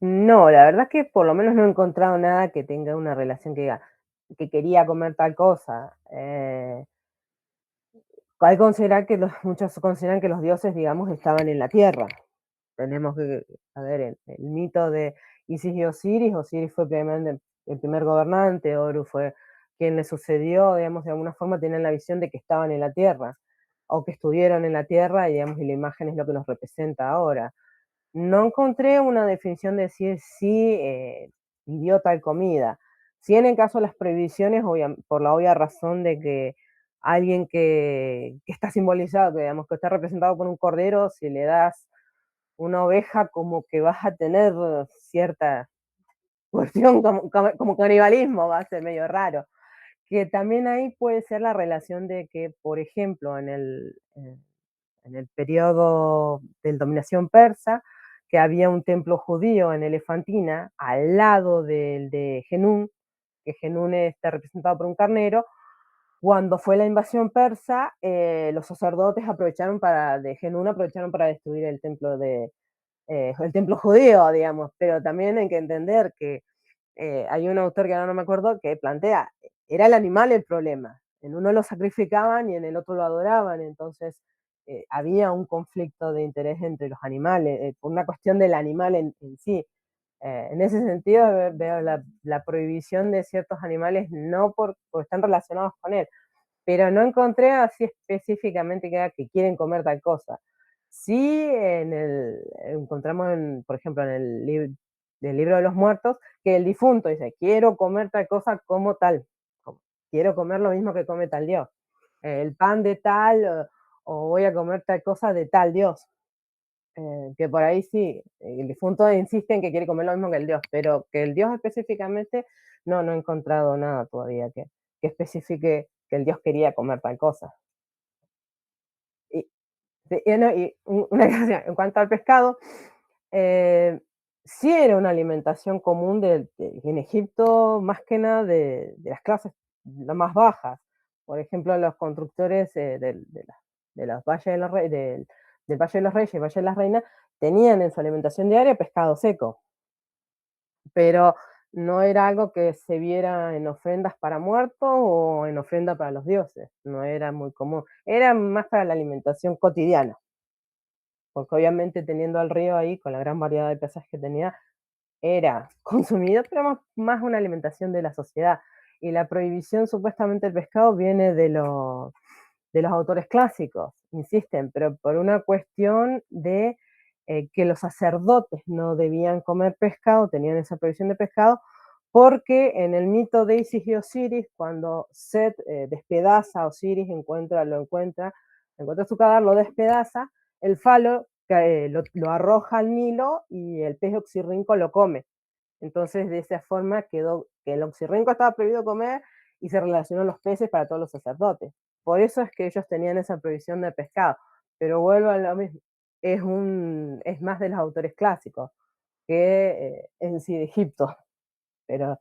B: No, la verdad es que por lo menos no he encontrado nada que tenga una relación que diga que quería comer tal cosa. Hay que considerar que muchos consideran que los dioses, digamos, estaban en la tierra. Tenemos que, a ver, el mito de Isis y Osiris. Osiris fue el primer gobernante, Horus fue quien le sucedió, digamos, de alguna forma tienen la visión de que estaban en la tierra, o que estuvieron en la tierra, y, digamos, y la imagen es lo que nos representa ahora. No encontré una definición de decir sí, pidió tal comida. Sí, en el caso de las prohibiciones, por la obvia razón de que alguien que está simbolizado, que digamos que está representado por un cordero, si le das una oveja, como que vas a tener cierta cuestión como canibalismo, va a ser medio raro. Que también ahí puede ser la relación de que, por ejemplo, en el periodo de dominación persa, que había un templo judío en Elefantina, al lado del de Genún, que Genún está representado por un carnero, Cuando fue la invasión persa, los sacerdotes aprovecharon de Genún aprovecharon para destruir el templo judío, digamos, pero también hay que entender que hay un autor que ahora no me acuerdo que plantea, era el animal el problema. En uno lo sacrificaban y en el otro lo adoraban, entonces había un conflicto de interés entre los animales, por una cuestión del animal en sí. En ese sentido veo la prohibición de ciertos animales no porque están relacionados con él, pero no encontré así específicamente que quieren comer tal cosa. Sí, encontramos, por ejemplo, en del libro de los muertos, que el difunto dice, quiero comer tal cosa como tal, quiero comer lo mismo que come tal dios, el pan de tal, o voy a comer tal cosa de tal dios. Que por ahí sí, el difunto insiste en que quiere comer lo mismo que el dios, pero que el dios específicamente, no, no he encontrado nada todavía que especifique que el dios quería comer tal cosa. Y, sí, no, una cosa, en cuanto al pescado, sí era una alimentación común en Egipto, más que nada de las clases las más bajas. Por ejemplo, los constructores de los valles de los Reyes, del Valle de los Reyes y Valle de las Reinas, tenían en su alimentación diaria pescado seco, pero no era algo que se viera en ofrendas para muertos o en ofrenda para los dioses, no era muy común, era más para la alimentación cotidiana, porque obviamente teniendo al río ahí, con la gran variedad de peces que tenía, era consumido, pero más una alimentación de la sociedad. Y la prohibición supuestamente del pescado viene de los autores clásicos, insisten, pero por una cuestión de que los sacerdotes no debían comer pescado, tenían esa prohibición de pescado, porque en el mito de Isis y Osiris, cuando Set despedaza a Osiris, encuentra su cadáver, lo despedaza, el falo lo arroja al Nilo y el pez oxirrinco lo come. Entonces, de esa forma quedó que el oxirrinco estaba prohibido comer y se relacionó los peces para todos los sacerdotes. Por eso es que ellos tenían esa prohibición de pescado. Pero vuelvo a lo mismo, es más de los autores clásicos que en sí de Egipto. Pero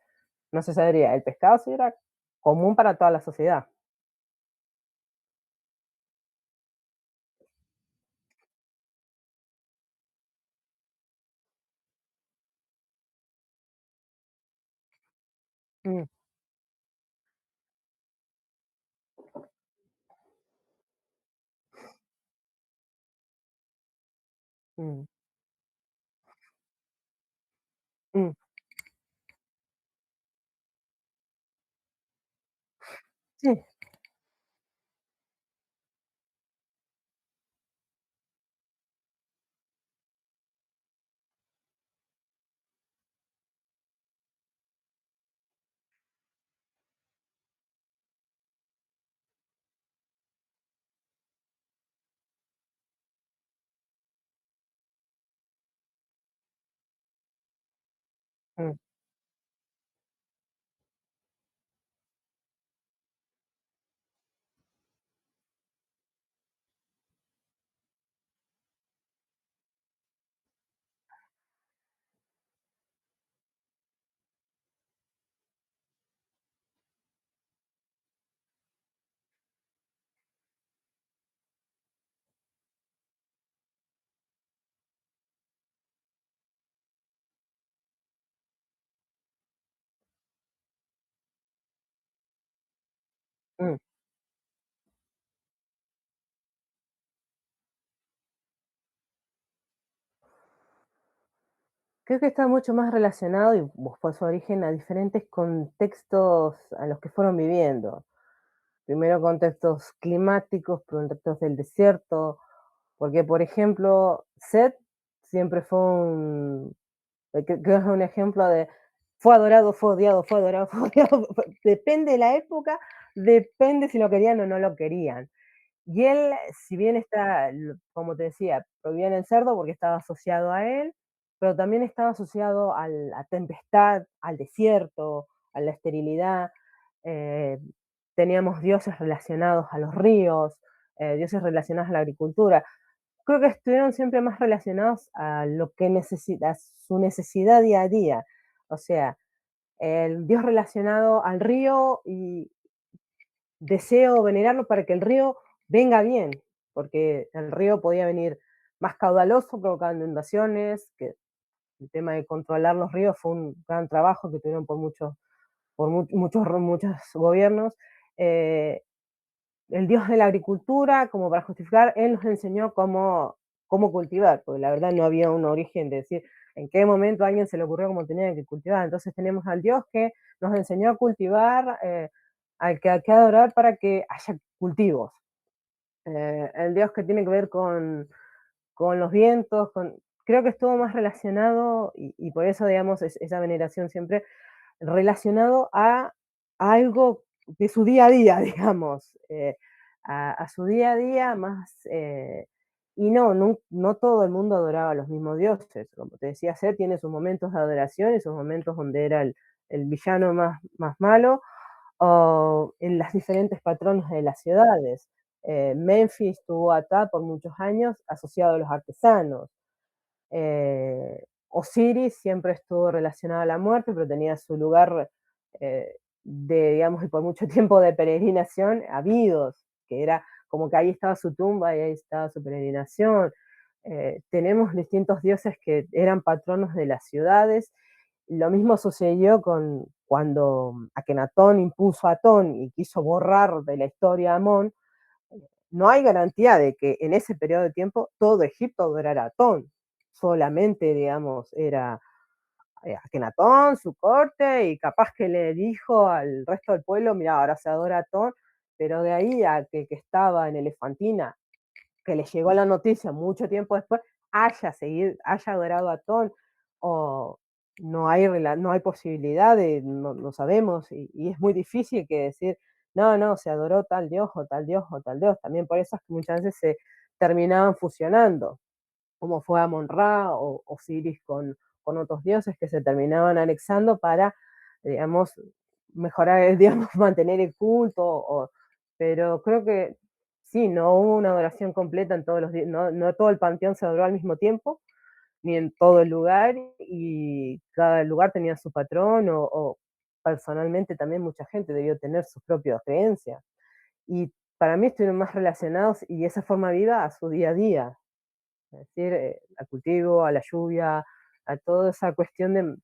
B: no se sabría, el pescado sí era común para toda la sociedad. Mm, mm, mm, sí, mm. Mm. Creo que está mucho más relacionado y buscó su origen a diferentes contextos a los que fueron viviendo. Primero contextos climáticos, contextos del desierto, porque por ejemplo, Set siempre fue creo que es un ejemplo de fue adorado, fue odiado, fue adorado, fue odiado, depende de la época, depende si lo querían o no lo querían. Y él, si bien está, como te decía, prohibían el cerdo porque estaba asociado a él, pero también estaba asociado a la tempestad, al desierto, a la esterilidad. eh, Teníamos dioses relacionados a los ríos, dioses relacionados a la agricultura. Creo que estuvieron siempre más relacionados a lo que necesita, su necesidad día a día. O sea, el dios relacionado al río y deseo venerarlo para que el río venga bien, porque el río podía venir más caudaloso, provocando inundaciones, que el tema de controlar los ríos fue un gran trabajo que tuvieron muchos gobiernos. Eh, el dios de la agricultura, como para justificar, él nos enseñó cómo cultivar, porque la verdad no había un origen de decir en qué momento a alguien se le ocurrió cómo tenía que cultivar. Entonces tenemos al dios que nos enseñó a cultivar, al que hay que adorar para que haya cultivos. El dios que tiene que ver con los vientos, creo que estuvo más relacionado, y por eso, digamos, esa veneración siempre relacionado a algo de su día a día, digamos, a su día a día más, y no todo el mundo adoraba a los mismos dioses. Como te decía, Seth tiene sus momentos de adoración y sus momentos donde era el villano más malo, o en las diferentes patronos de las ciudades. Memphis tuvo a Ptah por muchos años asociado a los artesanos. Osiris siempre estuvo relacionado a la muerte, pero tenía su lugar, digamos, y por mucho tiempo de peregrinación, a Abidos, que era como que ahí estaba su tumba y ahí estaba su peregrinación. Tenemos distintos dioses que eran patronos de las ciudades. Lo mismo sucedió cuando Akenatón impuso a Atón y quiso borrar de la historia a Amón. No hay garantía de que en ese periodo de tiempo todo Egipto adorara a Atón. Solamente, digamos, era Akenatón, su corte, y capaz que le dijo al resto del pueblo, mira, ahora se adora a Atón, pero de ahí a que estaba en Elefantina, que le llegó la noticia mucho tiempo después, haya adorado a Atón, o no hay posibilidad de, no sabemos, y es muy difícil que decir, no, se adoró tal dios o tal dios o tal dios. También por eso es que muchas veces se terminaban fusionando, como fue Amon-Ra o Osiris con otros dioses que se terminaban anexando para, digamos, mejorar, digamos, mantener el culto, pero creo que sí, no hubo una adoración completa en todos los días, no todo el panteón se adoró al mismo tiempo, ni en todo el lugar, y cada lugar tenía su patrón, o personalmente también mucha gente debió tener sus propias creencias. Y para mí estuvieron más relacionados y esa forma viva a su día a día, es decir, al cultivo, a la lluvia, a toda esa cuestión de,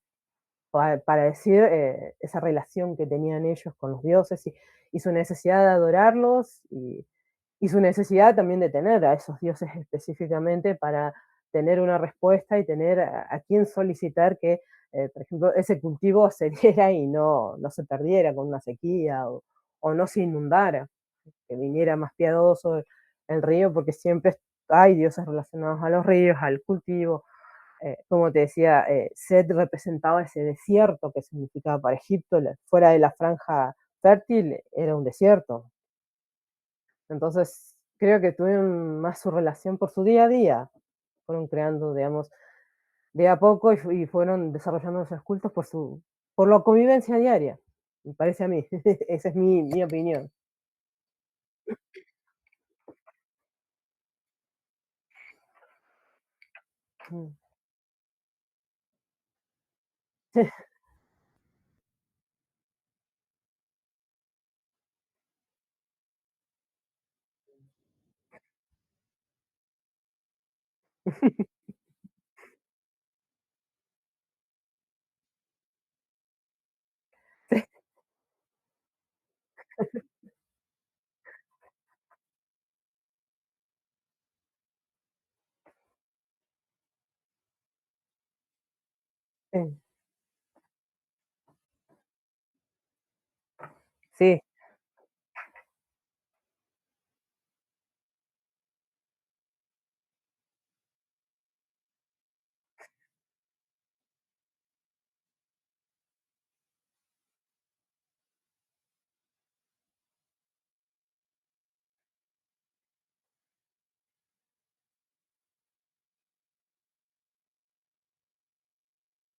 B: para decir, esa relación que tenían ellos con los dioses, y su necesidad de adorarlos, y su necesidad también de tener a esos dioses específicamente para tener una respuesta y tener a quién solicitar que, por ejemplo, ese cultivo se diera y no se perdiera con una sequía, o no se inundara, que viniera más piadoso el río, porque siempre hay dioses relacionados a los ríos, al cultivo. Como te decía, Set representaba ese desierto que significaba para Egipto, fuera de la franja fértil era un desierto. Entonces, creo que tuvieron más su relación por su día a día, fueron creando, digamos, de a poco, y fueron desarrollando esos cultos por la convivencia diaria, me parece a mí. Esa es mi opinión. Mm. Sí, sí,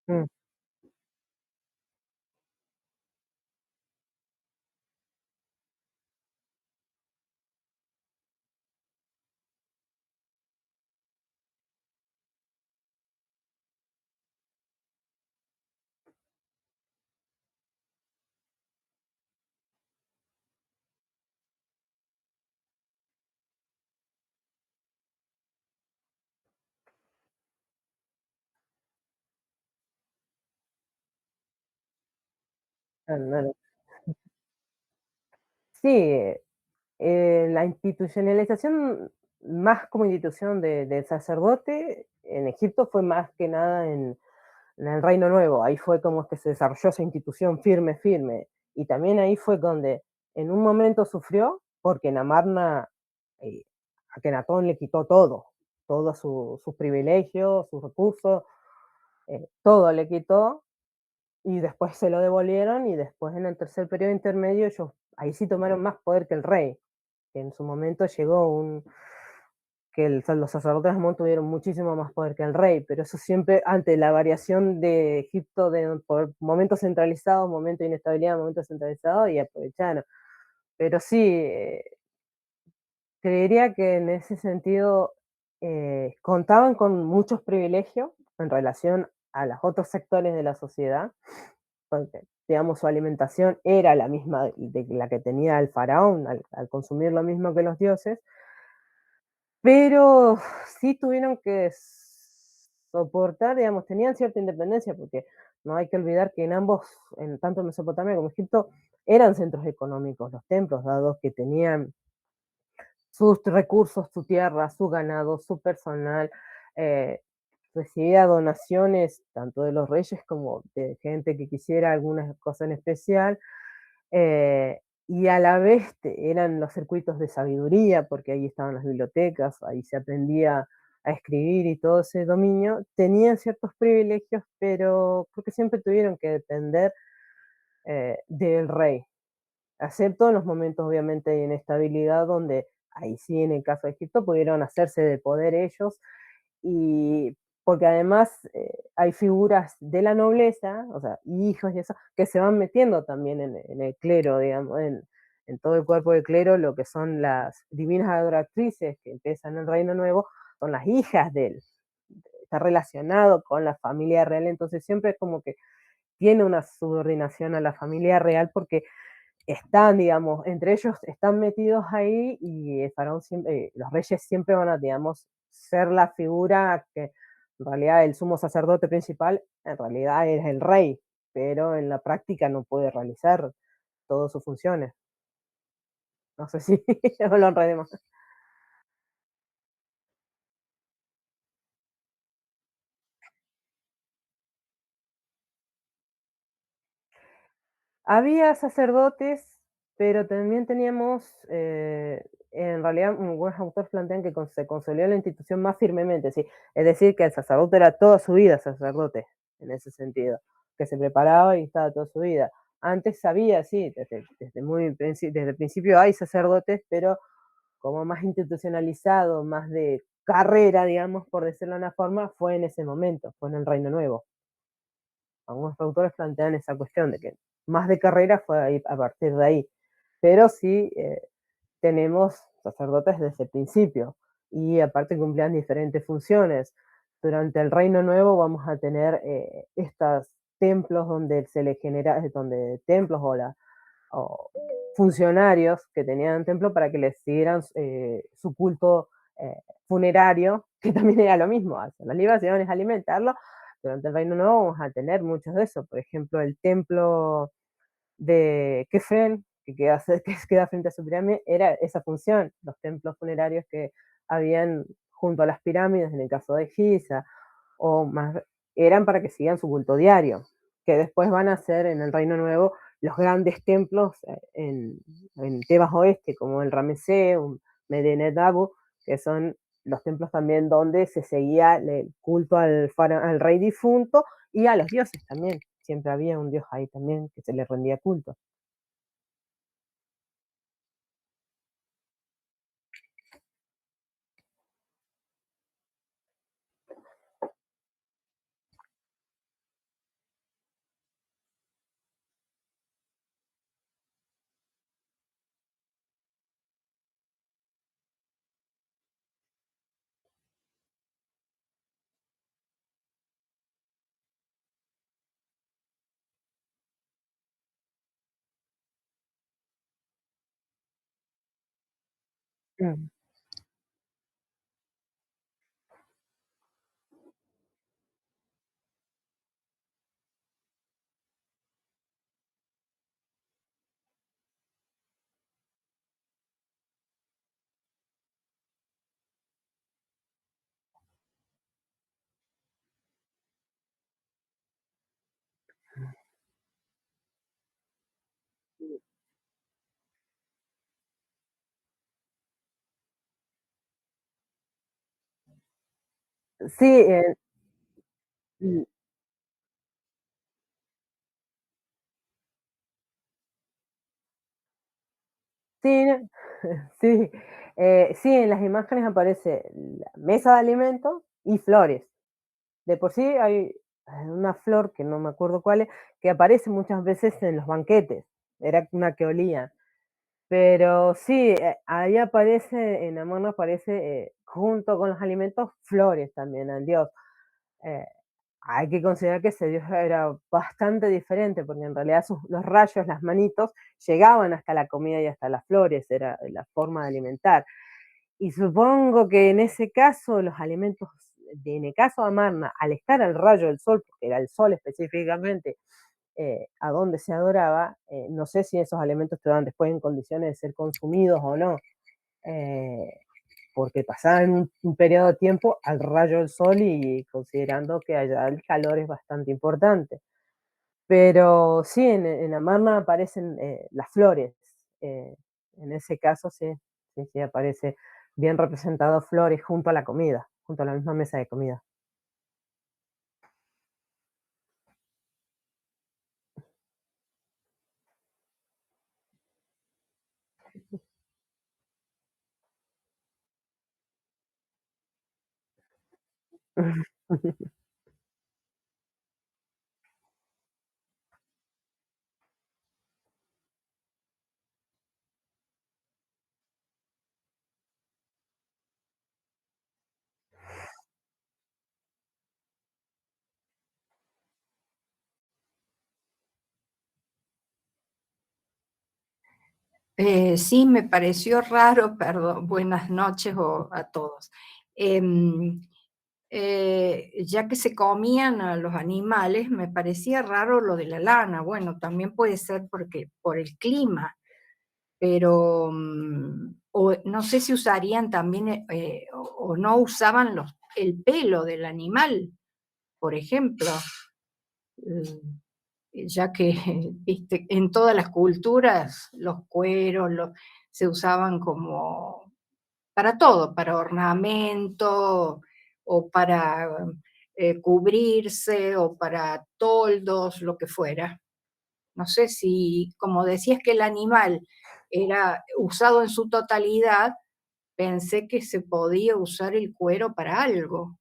B: mm, no, no. Sí, la institucionalización, más como institución del sacerdote en Egipto fue más que nada en el Reino Nuevo. Ahí fue como que se desarrolló esa institución firme, firme. Y también ahí fue donde en un momento sufrió porque Namarna, eh, a Kenatón le quitó todo, todos sus privilegios, sus recursos, todo le quitó y después se lo devolvieron y después en el tercer periodo intermedio ellos ahí sí tomaron más poder que el rey, que en su momento llegó un, que los sacerdotes de Amón tuvieron muchísimo más poder que el rey, pero eso siempre ante la variación de Egipto de por momentos centralizados, momentos de inestabilidad, momentos centralizados y aprovecharon. Pero sí, creería que en ese sentido contaban con muchos privilegios en relación a los otros sectores de la sociedad, porque digamos su alimentación era la misma de la que tenía el faraón al consumir lo mismo que los dioses, pero sí tuvieron que soportar, digamos, tenían cierta independencia, porque no hay que olvidar que en ambos, en tanto Mesopotamia como Egipto, eran centros económicos los templos, dados que tenían sus recursos, su tierra, su ganado, su personal, eh, recibía donaciones tanto de los reyes como de gente que quisiera alguna cosa en especial, y a la vez eran los circuitos de sabiduría, porque ahí estaban las bibliotecas, ahí se aprendía a escribir y todo ese dominio, tenían ciertos privilegios, pero creo que siempre tuvieron que depender del rey, excepto en los momentos obviamente de inestabilidad, donde ahí sí, en el caso de Egipto, pudieron hacerse de poder ellos y porque además hay figuras de la nobleza, o sea, hijos y eso, que se van metiendo también en el clero, digamos, en todo el cuerpo del clero, lo que son las divinas adoratrices que empiezan en el Reino Nuevo, son las hijas de él, está relacionado con la familia real, entonces siempre es como que tiene una subordinación a la familia real porque están, digamos, entre ellos están metidos ahí y el faraón siempre, los reyes siempre van a, digamos, ser la figura que en realidad el sumo sacerdote principal en realidad es el rey, pero en la práctica no puede realizar todas sus funciones. No sé si lo enredé. Había sacerdotes, pero también teníamos, en realidad, algunos autores plantean que se consolidó la institución más firmemente, ¿sí? Es decir, que el sacerdote era toda su vida sacerdote, en ese sentido, que se preparaba y estaba toda su vida. Antes sabía, sí, desde el principio hay sacerdotes, pero como más institucionalizado, más de carrera, digamos, por decirlo de una forma, fue en ese momento, fue en el Reino Nuevo. Algunos autores plantean esa cuestión de que más de carrera fue ahí, a partir de ahí. Pero sí tenemos sacerdotes desde el principio y aparte cumplían diferentes funciones. Durante el Reino Nuevo vamos a tener estos templos donde se le genera, donde templos o funcionarios que tenían templo para que les siguieran su culto funerario, que también era lo mismo, hacer las libaciones, alimentarlo. Durante el Reino Nuevo vamos a tener muchos de eso. Por ejemplo, el templo de Kefren, que queda frente a su pirámide, era esa función, los templos funerarios que habían junto a las pirámides, en el caso de Giza, o más, eran para que sigan su culto diario, que después van a ser en el Reino Nuevo los grandes templos en Tebas Oeste, como el Ramesseum, Medinet Abu, que son los templos también donde se seguía el culto al rey difunto y a los dioses también. Siempre había un dios ahí también que se le rendía culto. Mm. Sí, mm, sí, sí, sí, en las imágenes aparece la mesa de alimentos y flores. De por sí hay una flor, que no me acuerdo cuál es, que aparece muchas veces en los banquetes, era una que olía. Pero sí, ahí aparece, en Amón aparece, junto con los alimentos, flores también, en Dios. Eh, Hay que considerar que ese Dios era bastante diferente, porque en realidad los rayos, las manitos, llegaban hasta la comida y hasta las flores, era la forma de alimentar. Y supongo que en ese caso, los alimentos, en el caso de Amarna, al estar al rayo del sol, porque era el sol específicamente, a donde se adoraba, no sé si esos alimentos estaban después en condiciones de ser consumidos o no, eh, porque pasaban un periodo de tiempo al rayo del sol y considerando que allá el calor es bastante importante. Pero sí, en Amarna aparecen las flores. eh, en ese caso, sí, sí, sí, aparece bien representado flores junto a la comida, junto a la misma mesa de comida.
C: Sí, me pareció raro, perdón, buenas noches a todos. Em, ya que se comían a los animales, me parecía raro lo de la lana. Bueno, también puede ser porque por el clima, pero o no sé si usarían también o no usaban el pelo del animal, por ejemplo. Ya que viste, en todas las culturas los cueros se usaban como para todo, para ornamento o para cubrirse o para toldos, lo que fuera. No sé si, como decías que el animal era usado en su totalidad, pensé que se podía usar el cuero para algo.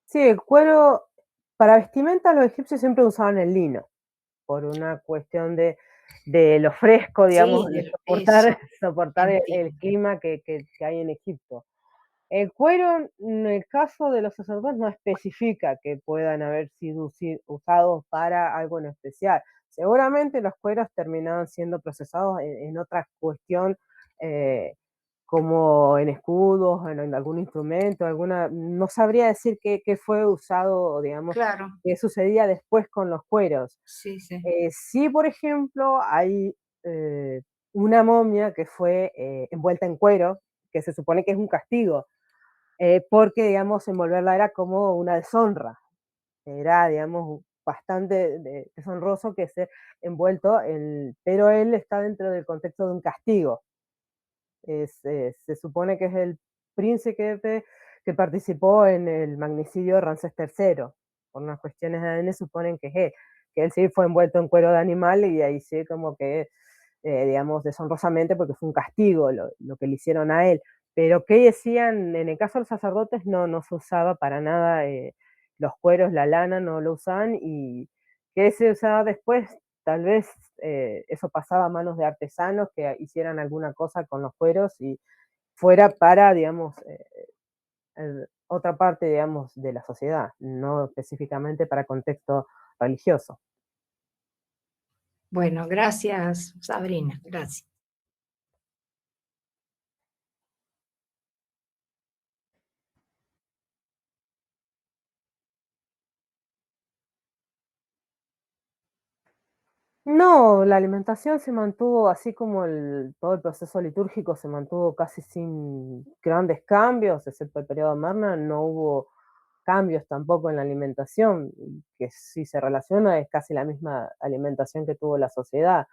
B: Sí, el cuero, para vestimenta los egipcios siempre usaban el lino, por una cuestión de lo fresco, digamos,
C: Sí,
B: de
C: eso,
B: soportar el
C: entiendo.
B: clima que hay en Egipto. El cuero, en el caso de los sacerdotes, no especifica que puedan haber sido usados para algo en especial. Seguramente los cueros terminaban siendo procesados en otra cuestión, eh, como en escudos, en algún instrumento, alguna, no sabría decir qué fue usado, digamos,
C: Claro,
B: qué sucedía después con los cueros.
C: sí, sí.
B: Sí, por ejemplo, hay una momia que fue envuelta en cuero, que se supone que es un castigo, porque, digamos, envolverla era como una deshonra, era, digamos, bastante deshonroso que se envuelto, pero él está dentro del contexto de un castigo. Se supone que es el príncipe que participó en el magnicidio de Ramsés III. Por unas cuestiones de ADN suponen que él sí fue envuelto en cuero de animal y ahí sí como que, digamos, deshonrosamente porque fue un castigo lo que le hicieron a él. Pero ¿qué decían? En el caso de los sacerdotes no se usaba para nada los cueros, la lana, no lo usaban y ¿qué se usaba después? Tal vez eso pasaba a manos de artesanos que hicieran alguna cosa con los cueros y fuera para, digamos, otra parte, digamos, de la sociedad, no específicamente para contexto religioso.
C: Bueno, gracias, Sabrina, gracias.
B: No, la alimentación se mantuvo así como todo el proceso litúrgico se mantuvo casi sin grandes cambios, excepto el periodo de Marna, no hubo cambios tampoco en la alimentación, y que si se relaciona es casi la misma alimentación que tuvo la sociedad.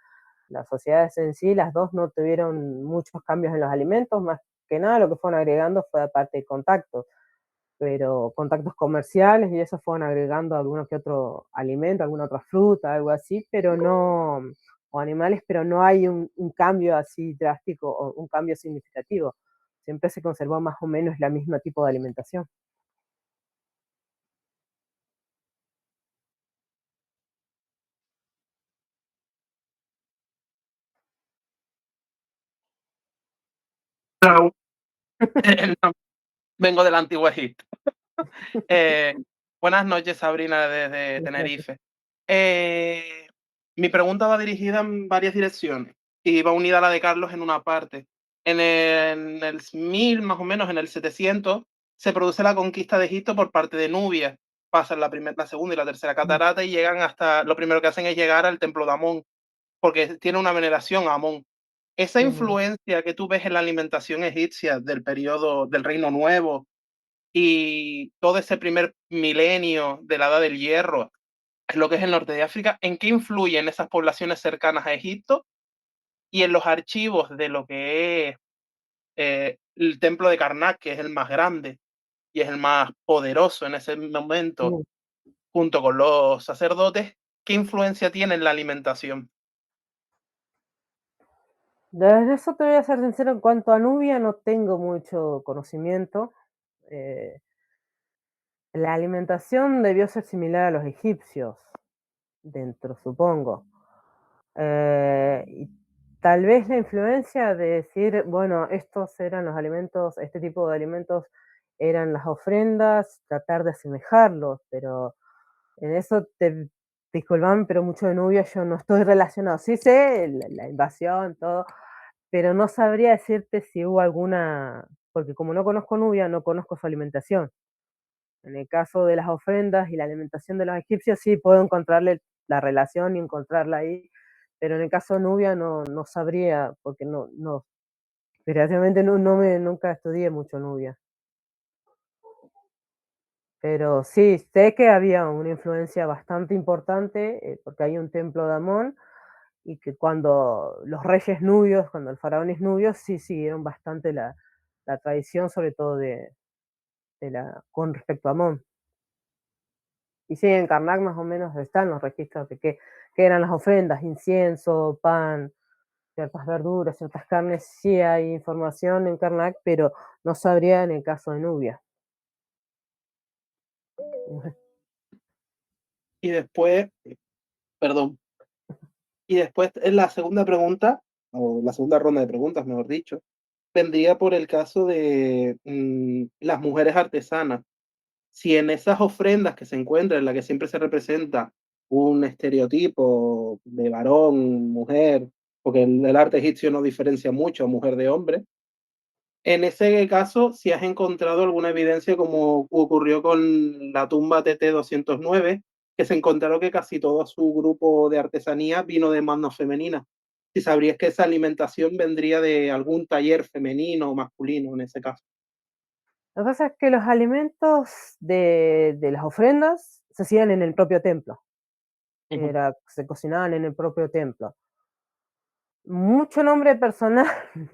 B: Las sociedades en sí, las dos no tuvieron muchos cambios en los alimentos, más que nada lo que fueron agregando fue aparte de contactos. pero contactos comerciales y eso fueron agregando alguno que otro alimento, alguna otra fruta, algo así, pero no, o animales, pero no hay un cambio así drástico o un cambio significativo. Siempre se conservó más o menos la misma tipo de alimentación.
D: Claro, no, vengo del antiguo Egipto. Eh, Buenas noches, Sabrina, desde Tenerife. Eh, Mi pregunta va dirigida en varias direcciones y va unida a la de Carlos en una parte. En el 1000, más o menos, en el 700, se produce la conquista de Egipto por parte de Nubia. Pasan la primera, la segunda y la tercera catarata y llegan hasta, lo primero que hacen es llegar al templo de Amón, porque tiene una veneración a Amón. Esa
B: Ujú.
D: influencia que tú ves en la alimentación egipcia del periodo del Reino Nuevo y todo ese primer milenio de la Edad del Hierro, es lo que es el norte de África, ¿en qué influyen esas poblaciones cercanas a Egipto y en los archivos de lo que es el templo de Karnak, que es el más grande y es el más poderoso en ese momento,
B: Mm.
D: junto con los sacerdotes? ¿Qué influencia tiene en la alimentación?
B: De eso te voy a ser sincero, en cuanto a Nubia no tengo mucho conocimiento. Eh, la alimentación debió ser similar a los egipcios, dentro, supongo. Y tal vez la influencia de decir, bueno, estos eran los alimentos, este tipo de alimentos eran las ofrendas, tratar de asemejarlos, pero en eso disculpame, pero mucho de Nubia yo no estoy relacionado. Sí sé la invasión, todo, pero no sabría decirte si hubo alguna, porque como no conozco Nubia, no conozco su alimentación. En el caso de las ofrendas y la alimentación de los egipcios, sí puedo encontrarle la relación y encontrarla ahí, pero en el caso de Nubia no sabría, porque desgraciadamente nunca estudié mucho Nubia. Pero sí, sé que había una influencia bastante importante, porque hay un templo de Amón, y que cuando los reyes nubios, cuando el faraón es nubio, sí siguieron bastante la tradición, sobre todo con respecto a Amón. Y sí, en Karnak más o menos están los registros de qué eran las ofrendas, incienso, pan, ciertas verduras, ciertas carnes. Sí hay información en Karnak, pero no sabría en el caso de Nubia.
D: Y después, perdón, y después en la segunda pregunta, o la segunda ronda de preguntas, mejor dicho, vendría por el caso de las mujeres artesanas. Si en esas ofrendas que se encuentran, en la que siempre se representa un estereotipo de varón, mujer, porque el arte egipcio no diferencia mucho a mujer de hombre, en ese caso, si has encontrado alguna evidencia como ocurrió con la tumba TT-209, que se encontró que casi todo su grupo de artesanía vino de manos femeninas. Si sabrías que esa alimentación vendría de algún taller femenino o masculino en ese caso.
B: Lo que pasa es que los alimentos de las ofrendas se hacían en el propio templo,
D: Ujú.
B: se cocinaban en el propio templo. Mucho nombre de personal,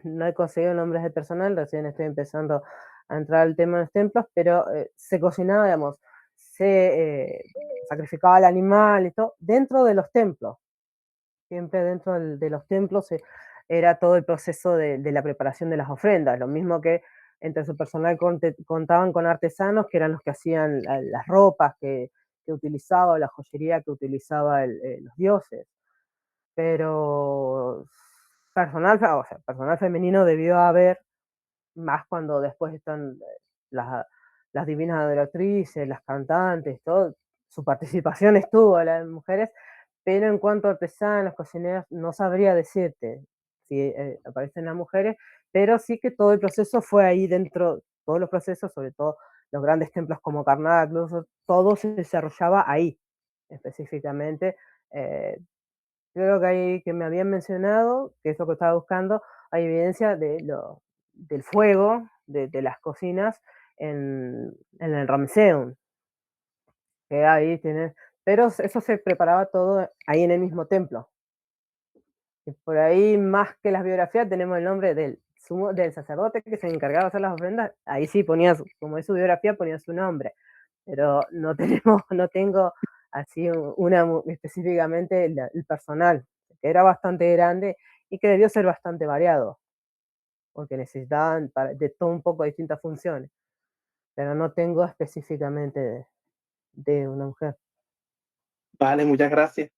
B: no he conseguido nombres de personal, recién estoy empezando a entrar al tema de los templos, pero se cocinaba, digamos, se sacrificaba el animal y todo dentro de los templos. Siempre dentro de los templos era todo el proceso de la preparación de las ofrendas, lo mismo que entre su personal contaban con artesanos que eran los que hacían las ropas que utilizaba, la joyería que utilizaba los dioses, pero o sea, personal femenino debió haber, más cuando después están las, las divinas adoratrices, las cantantes, todo, su participación estuvo, la de mujeres, pero en cuanto a artesanos, cocineras, no sabría decirte si aparecen las mujeres, pero sí que todo el proceso fue ahí dentro, todos los procesos, sobre todo los grandes templos como Karnak, Luxor, todo se desarrollaba ahí específicamente. eh, Creo que hay, que me habían mencionado, que es lo que estaba buscando, hay evidencia del fuego, de las cocinas en el Ramseum, que ahí tiene, pero eso se preparaba todo ahí en el mismo templo. Y por ahí, más que las biografías, tenemos el nombre del del sacerdote que se encargaba de hacer las ofrendas, ahí sí ponía, como es su biografía, ponía su nombre, pero no tenemos, no tengo así una específicamente el personal, que era bastante grande y que debió ser bastante variado, porque necesitaban de todo un poco distintas funciones, pero no tengo específicamente de una mujer.
D: Vale, muchas gracias.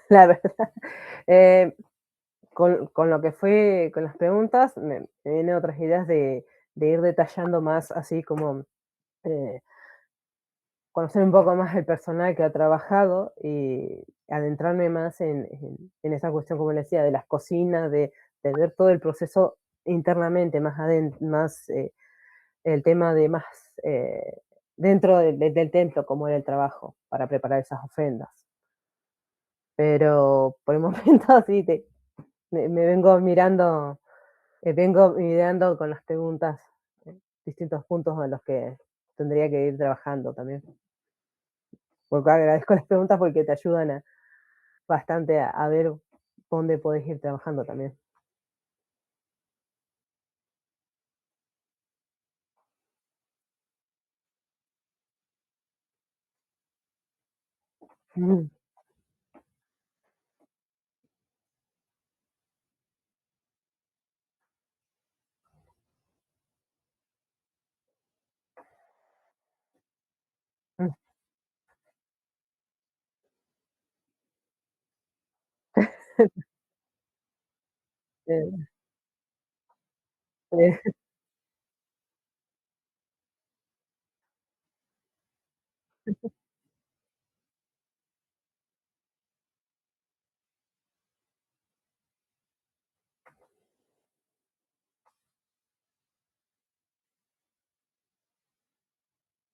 B: La verdad, eh, con lo que fue con las preguntas, me vienen otras ideas de ir detallando más, así como eh, conocer un poco más el personal que ha trabajado y adentrarme más en esa cuestión, como le decía, de las cocinas, de ver todo el proceso internamente, más el tema de más dentro del templo, cómo era el trabajo para preparar esas ofrendas. Pero por el momento sí, me vengo mirando, vengo ideando con las preguntas distintos puntos en los que tendría que ir trabajando también. Porque agradezco las preguntas porque te ayudan bastante a ver dónde podés ir trabajando también. Mm, mm, eh, eh,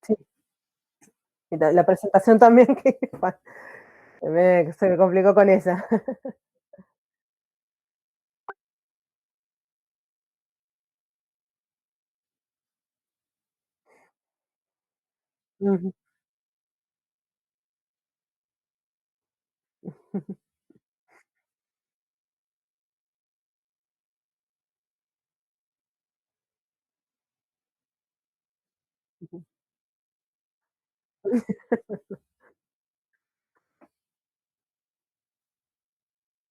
B: sí, y la presentación también que se me complicó con esa. Ujú, ujú.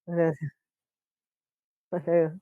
B: Gracias. Hasta luego.